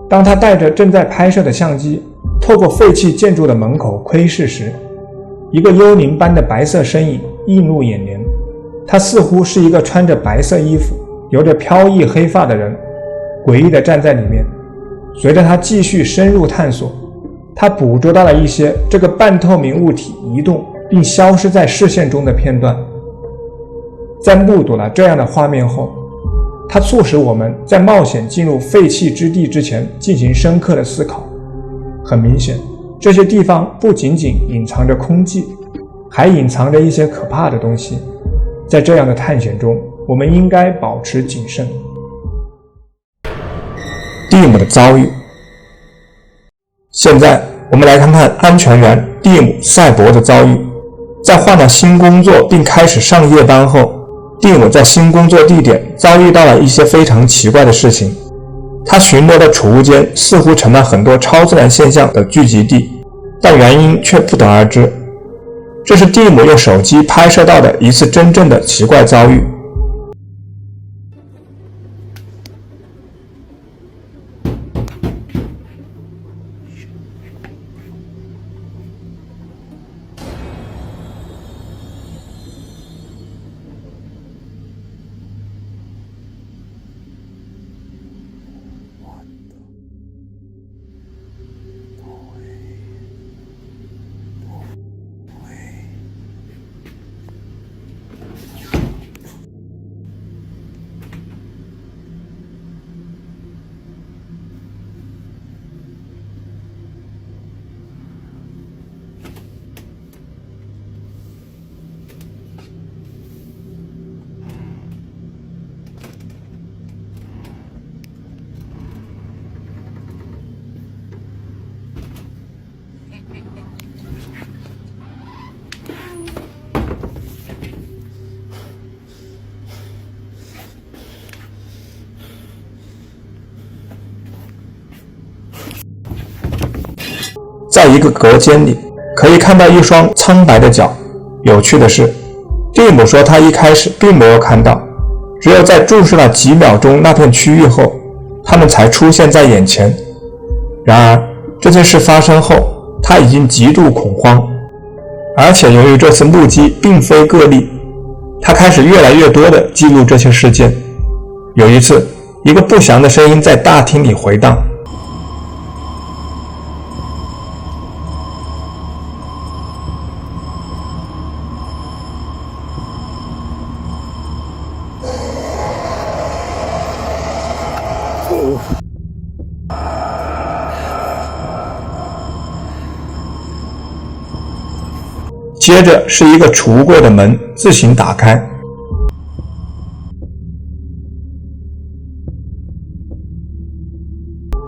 当他带着正在拍摄的相机透过废弃建筑的门口窥视时，一个幽灵般的白色身影映入眼帘。他似乎是一个穿着白色衣服、留着飘逸黑发的人，诡异地站在里面。随着他继续深入探索，他捕捉到了一些这个半透明物体移动并消失在视线中的片段。在目睹了这样的画面后，它促使我们在冒险进入废弃之地之前进行深刻的思考。很明显，这些地方不仅仅隐藏着空寂，还隐藏着一些可怕的东西。在这样的探险中，我们应该保持谨慎。蒂姆的遭遇。现在我们来看看安全员蒂姆·赛博的遭遇。在换了新工作并开始上夜班后，蒂姆在新工作地点遭遇到了一些非常奇怪的事情。他巡逻的储物间似乎成了很多超自然现象的聚集地，但原因却不得而知。这是蒂姆用手机拍摄到的一次真正的奇怪遭遇。在一个隔间里，可以看到一双苍白的脚。有趣的是，蒂姆说他一开始并没有看到，只有在注视了几秒钟那片区域后，他们才出现在眼前。然而，这件事发生后，他已经极度恐慌，而且由于这次目击并非个例，他开始越来越多地记录这些事件。有一次，一个不祥的声音在大厅里回荡。接着是一个储物柜的门自行打开，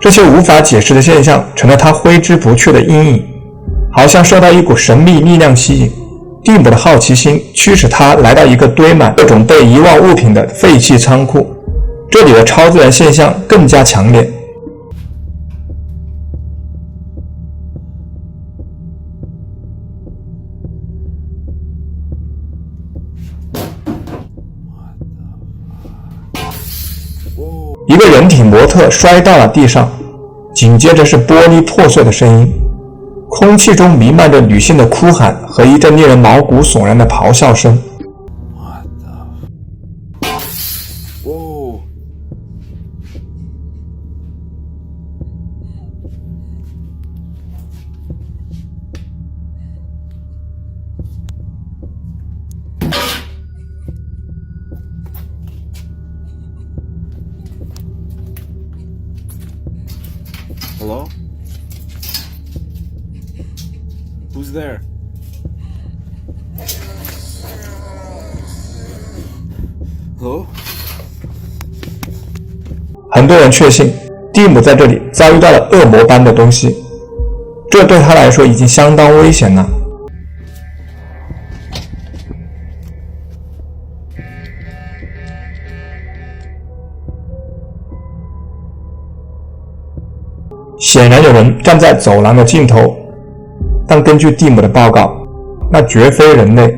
这些无法解释的现象成了他挥之不去的阴影，好像受到一股神秘力量吸引。蒂姆的好奇心驱使他来到一个堆满各种被遗忘物品的废弃仓库，这里的超自然现象更加强烈。一个人体模特摔到了地上，紧接着是玻璃破碎的声音，空气中弥漫着女性的哭喊和一阵令人毛骨悚然的咆哮声。Hello? Who's there? Hello? 很多人确信蒂姆在这里遭遇到了恶魔般的东西，这对他来说已经相当危险了。显然有人站在走廊的尽头，但根据蒂姆的报告，那绝非人类。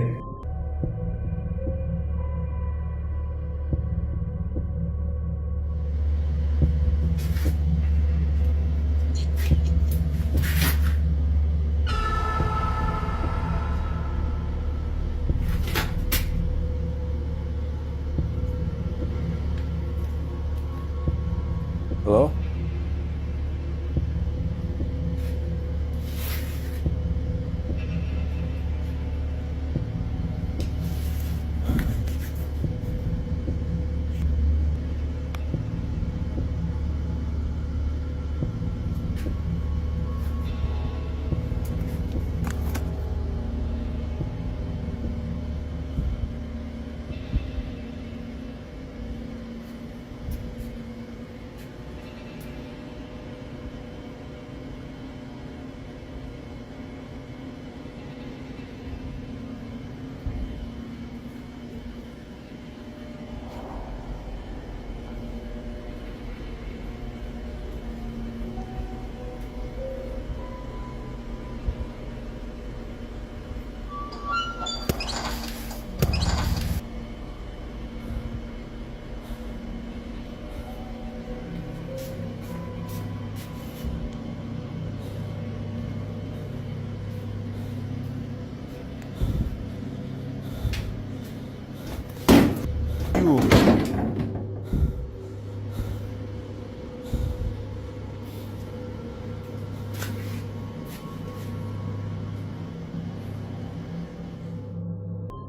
Hello?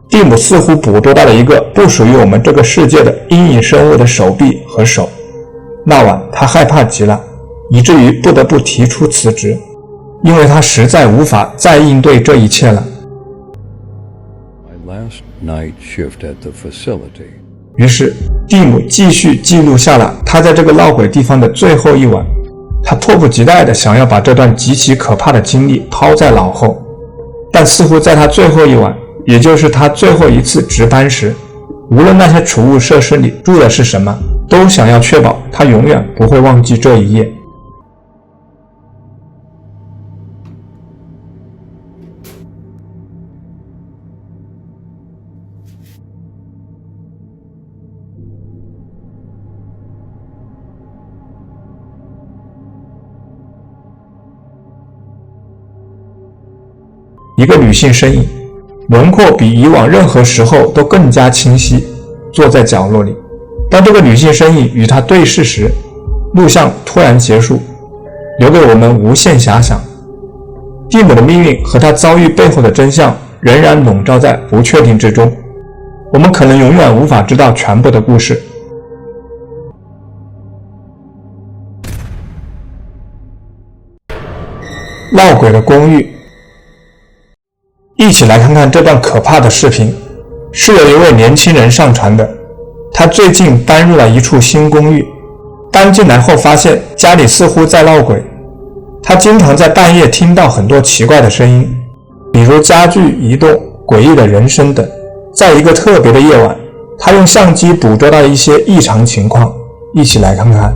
蒂姆似乎捕捉到了一个不属于我们这个世界的阴影生物的手臂和手。那晚他害怕极了，以至于不得不提出辞职，因为他实在无法再应对这一切了。于是蒂姆继续记录下了他在这个闹鬼地方的最后一晚。他迫不及待地想要把这段极其可怕的经历抛在脑后，但似乎在他最后一晚，也就是他最后一次值班时，无论那些储物设施里住的是什么，都想要确保他永远不会忘记这一夜。一个女性身影，轮廓比以往任何时候都更加清晰，坐在角落里。当这个女性身影与她对视时，录像突然结束，留给我们无限遐想。蒂姆的命运和他遭遇背后的真相仍然笼罩在不确定之中，我们可能永远无法知道全部的故事。闹鬼的公寓，一起来看看这段可怕的视频，是由一位年轻人上传的。他最近搬入了一处新公寓，搬进来后发现家里似乎在闹鬼。他经常在半夜听到很多奇怪的声音，比如家具移动、诡异的人声等。在一个特别的夜晚，他用相机捕捉到一些异常情况，一起来看看。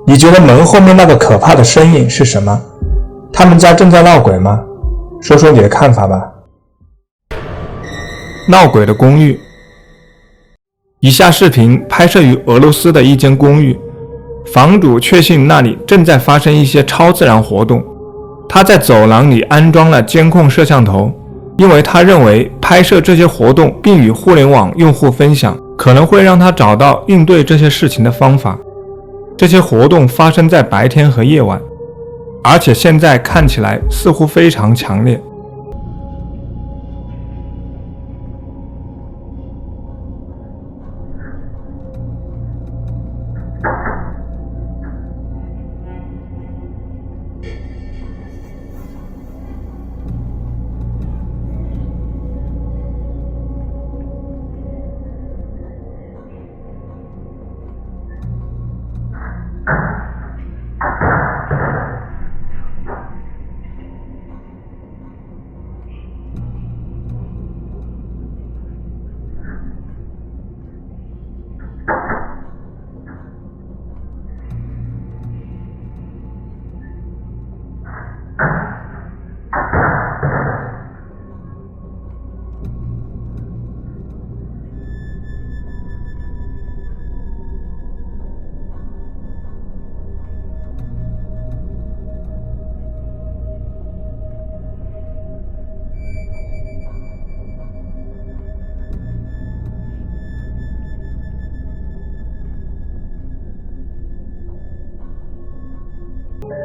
你觉得门后面那个可怕的身影是什么？他们家正在闹鬼吗？说说你的看法吧。闹鬼的公寓。以下视频拍摄于俄罗斯的一间公寓，房主确信那里正在发生一些超自然活动。他在走廊里安装了监控摄像头，因为他认为拍摄这些活动并与互联网用户分享，可能会让他找到应对这些事情的方法。这些活动发生在白天和夜晚，而且现在看起来似乎非常强烈。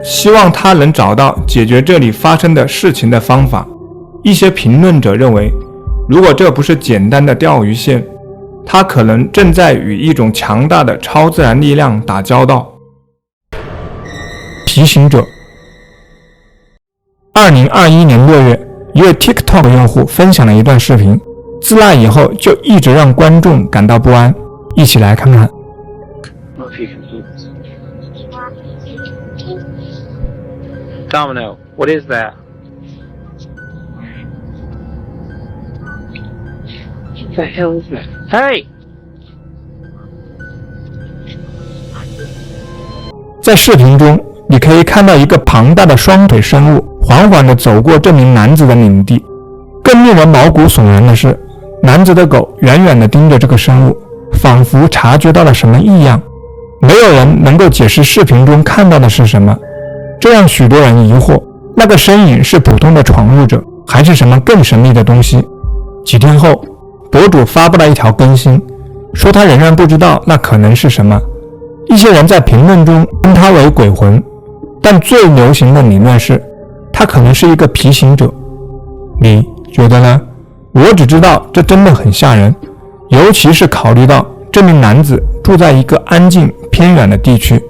希望他能找到解决这里发生的事情的方法。一些评论者认为，如果这不是简单的钓鱼线，他可能正在与一种强大的超自然力量打交道。皮行者。2021年6月，一位 TikTok 用户分享了一段视频，自那以后就一直让观众感到不安。一起来看看。Domino, what is that? What the hell is that? Hey! 在视频中，你可以看到一个庞大的双腿生物缓缓地走过这名男子的领地。更令人毛骨悚然的是，男子的狗远远地盯着这个生物，仿佛察觉到了什么异样。没有人能够解释视频中看到的是什么，这让许多人疑惑，那个身影是普通的闯入者，还是什么更神秘的东西？几天后，博主发布了一条更新，说他仍然不知道那可能是什么。一些人在评论中称他为鬼魂，但最流行的理论是，他可能是一个皮行者。你觉得呢？我只知道这真的很吓人，尤其是考虑到这名男子住在一个安静偏远的地区。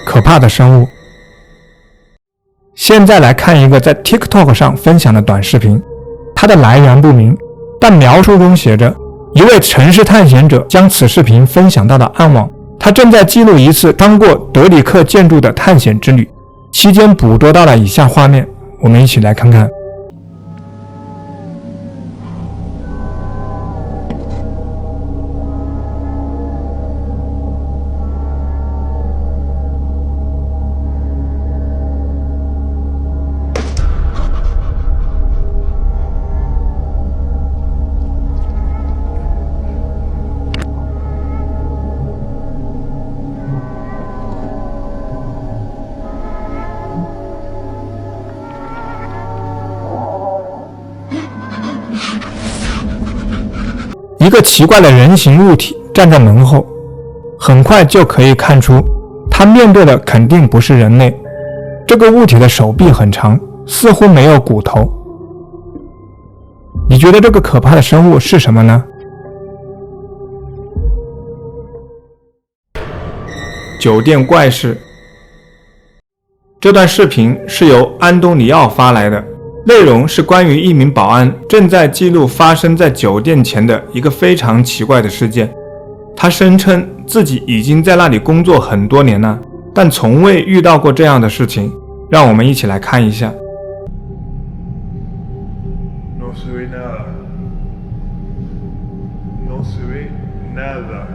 可怕的生物。现在来看一个在 TikTok 上分享的短视频，它的来源不明，但描述中写着，一位城市探险者将此视频分享到了暗网，他正在记录一次穿过德里克建筑的探险之旅，期间捕捉到了以下画面，我们一起来看看。一个奇怪的人形物体站在门后，很快就可以看出，它面对的肯定不是人类。这个物体的手臂很长，似乎没有骨头。你觉得这个可怕的生物是什么呢？酒店怪事。这段视频是由安东尼奥发来的。内容是关于一名保安正在记录发生在酒店前的一个非常奇怪的事件。他声称自己已经在那里工作很多年了，但从未遇到过这样的事情。让我们一起来看一下。No se ve nada. No se ve nada.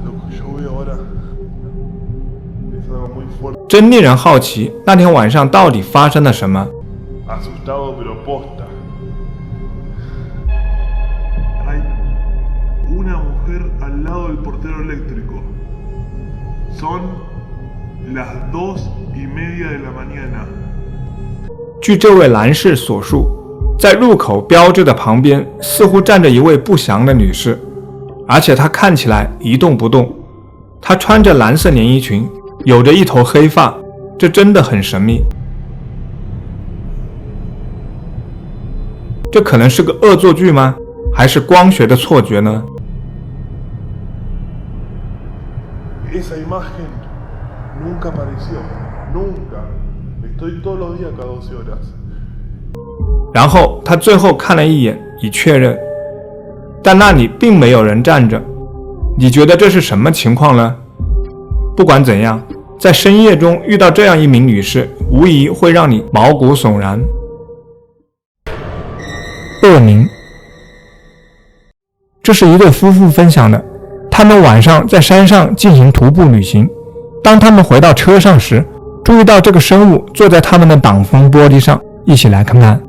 Loco, yo voy ahora. Es algo muy fuerte. 真令人好奇，那天晚上到底发生了什么？ Asustado pero posta. Hay una mujer al lado del portero eléctrico. Son las 2:30 de la mañana. 据这位男士所述，在入口标志的旁边似乎站着一位不详的女士，而且她看起来一动不动。她穿着蓝色连衣裙，有着一头黑发，这真的很神秘。这可能是个恶作剧吗？还是光学的错觉呢？ Esa imagen nunca apareció, nunca. Estoy todos los días cada 12 horas. 然后他最后看了一眼，以确认，但那里并没有人站着。你觉得这是什么情况呢？不管怎样，在深夜中遇到这样一名女士，无疑会让你毛骨悚然。恶灵。这是一对夫妇分享的，他们晚上在山上进行徒步旅行。当他们回到车上时，注意到这个生物坐在他们的挡风玻璃上。一起来看看。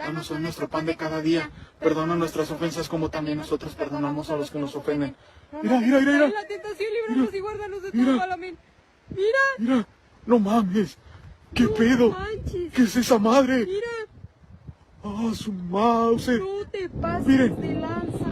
Danos hoy nuestro pan de cada día. Perdona nuestras ofensas como también nosotros perdonamos a los que nos ofenden. Mira, mira, mira, mira. La tentación, líbranos y guárdanos de todo mal, amén. Mira. Mira, no mames. ¿Qué pedo? Manches. ¿Qué es esa madre? Mira. Ah, su mouse. No te pases Miren. de lanza.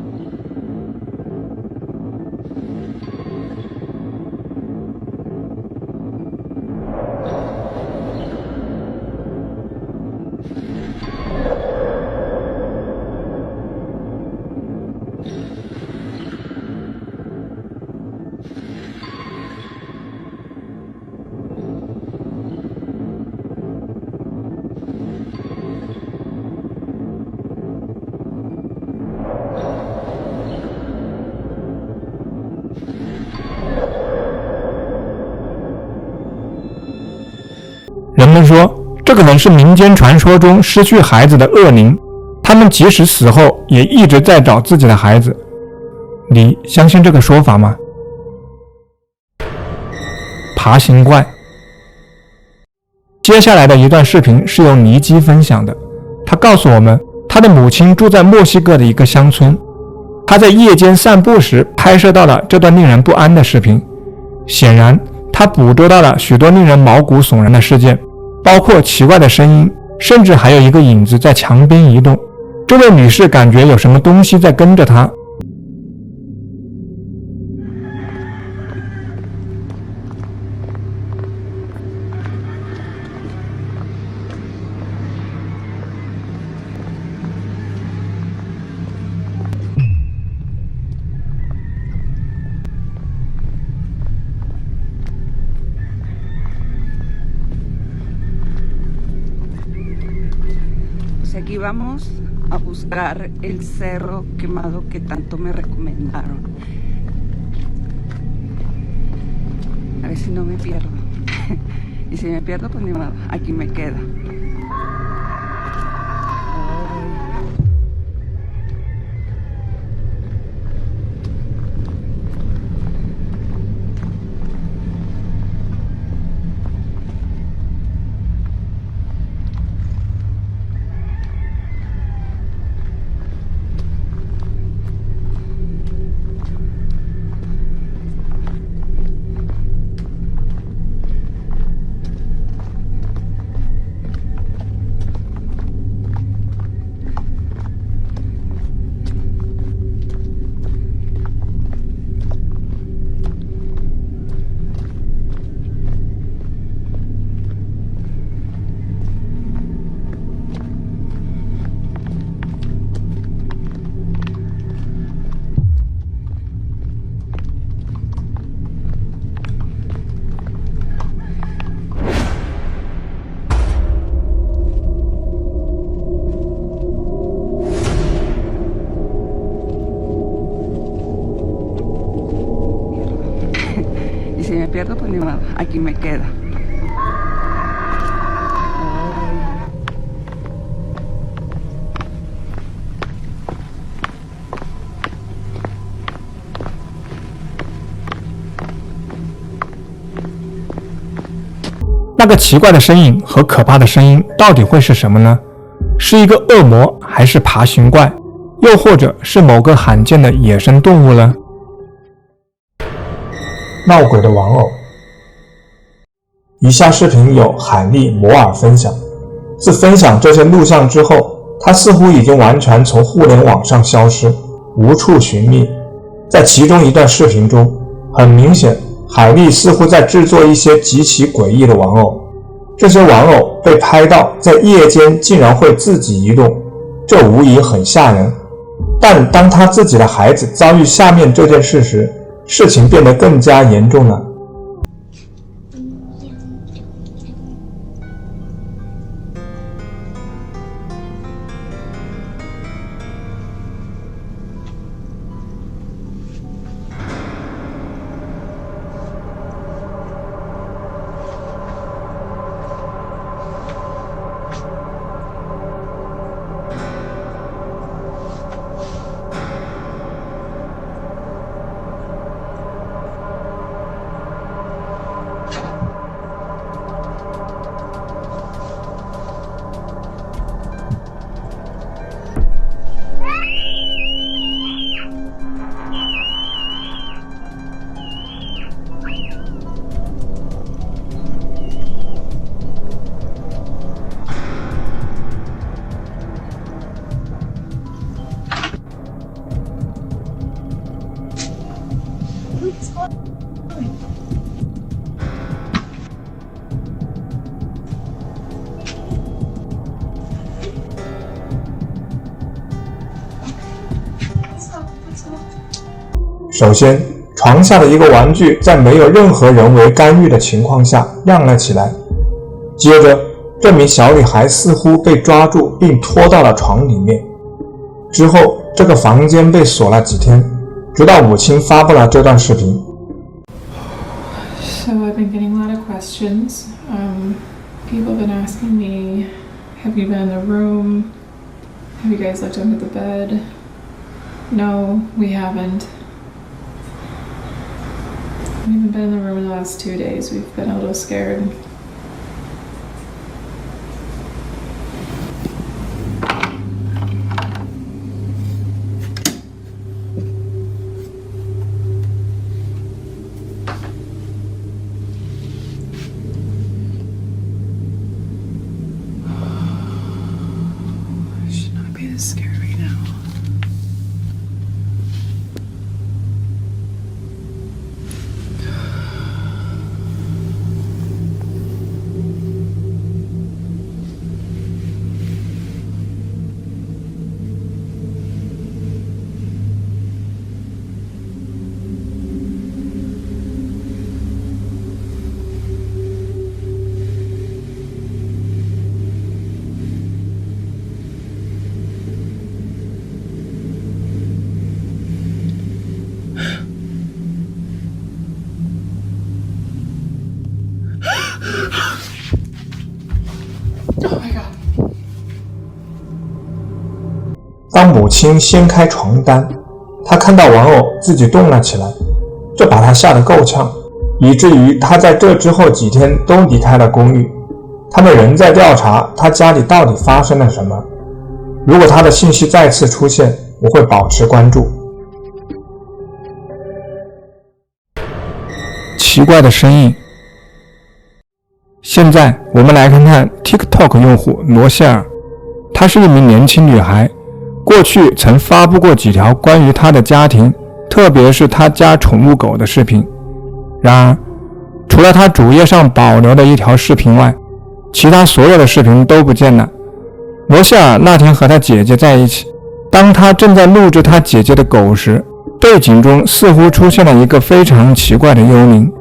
人们说，这可能是民间传说中失去孩子的恶灵，他们即使死后也一直在找自己的孩子。你相信这个说法吗？爬行怪。接下来的一段视频是由尼基分享的，他告诉我们，他的母亲住在墨西哥的一个乡村，他在夜间散步时拍摄到了这段令人不安的视频。显然，他捕捉到了许多令人毛骨悚然的事件，包括奇怪的声音，甚至还有一个影子在墙边移动。这位女士感觉有什么东西在跟着她。Aquí vamos a buscar el cerro quemado que tanto me recomendaron. A ver si no me pierdo. Y si me pierdo, pues ni modo, aquí me quedo. Si me pierdo, pues ni modo, aquí me quedo. 那个奇怪的身影和可怕的声音到底会是什么呢？是一个恶魔，还是爬行怪，又或者是某个罕见的野生动物呢？闹鬼的玩偶。以下视频由海莉·摩尔分享。自分享这些录像之后，他似乎已经完全从互联网上消失，无处寻觅。在其中一段视频中，很明显，海莉似乎在制作一些极其诡异的玩偶。这些玩偶被拍到在夜间竟然会自己移动，这无疑很吓人。但当他自己的孩子遭遇下面这件事时，事情变得更加严重了。首先，床下的一个玩具在没有任何人为干预的情况下亮了起来。接着，这名小女孩似乎被抓住并拖到了床里面。之后，这个房间被锁了几天，直到母亲发布了这段视频。So I've been getting a lot of questions. People have been asking me, have you been in the room? Have you guys looked under the bed? No, we haven't. We haven't been in the room in the last 2 days. We've been a little scared. I should not be this scared right now. Oh my god. 当母亲掀开床单，她看到玩偶自己动了起来，这把她吓得够呛，以至于她在这之后几天都离开了公寓。他们仍在调查她家里到底发生了什么。如果她的信息再次出现，我会保持关注。奇怪的声音。现在我们来看看 TikTok 用户罗谢尔，她是一名年轻女孩，过去曾发布过几条关于她的家庭，特别是她家宠物狗的视频。然而，除了她主页上保留的一条视频外，其他所有的视频都不见了。罗谢尔那天和她姐姐在一起，当她正在录制她姐姐的狗时，背景中似乎出现了一个非常奇怪的幽灵。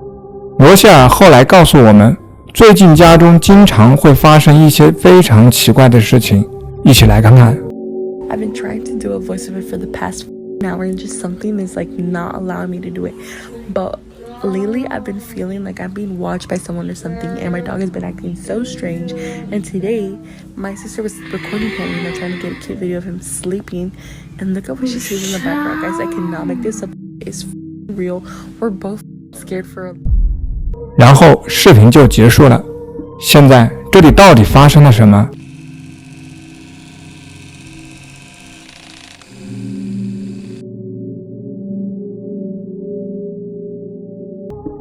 罗谢尔后来告诉我们，最近家中经常会发生一些非常奇怪的事情，一起来看看。 I've been trying to do a voiceover for the past hour and just something is like not allowing me to do it. But lately I've been feeling like I'm being watched by someone or something, and my dog has been acting so strange. And today my sister was recording him, trying to get a cute video of him sleeping, and look at what she sees in the background. Guys, I cannot make this up. It's real. We're both scared for a... 然后视频就结束了。现在这里到底发生了什么？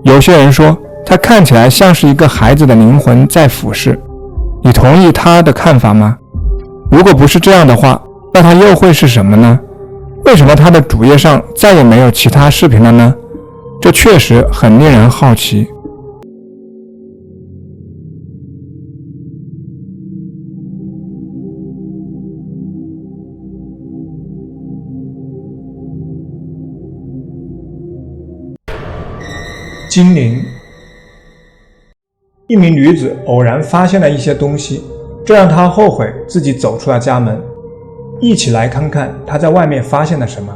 有些人说，他看起来像是一个孩子的灵魂在俯视。你同意他的看法吗？如果不是这样的话，那他又会是什么呢？为什么他的主页上再也没有其他视频了呢？这确实很令人好奇。精灵。一名女子偶然发现了一些东西，这让她后悔自己走出了家门。一起来看看她在外面发现了什么。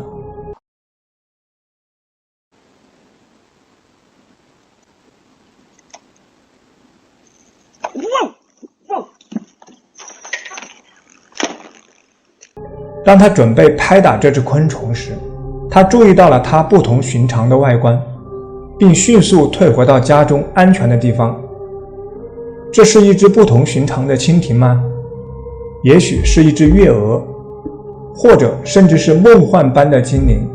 当她准备拍打这只昆虫时，她注意到了它不同寻常的外观，并迅速退回到家中安全的地方。这是一只不同寻常的蜻蜓吗？也许是一只月蛾，或者甚至是梦幻般的精灵。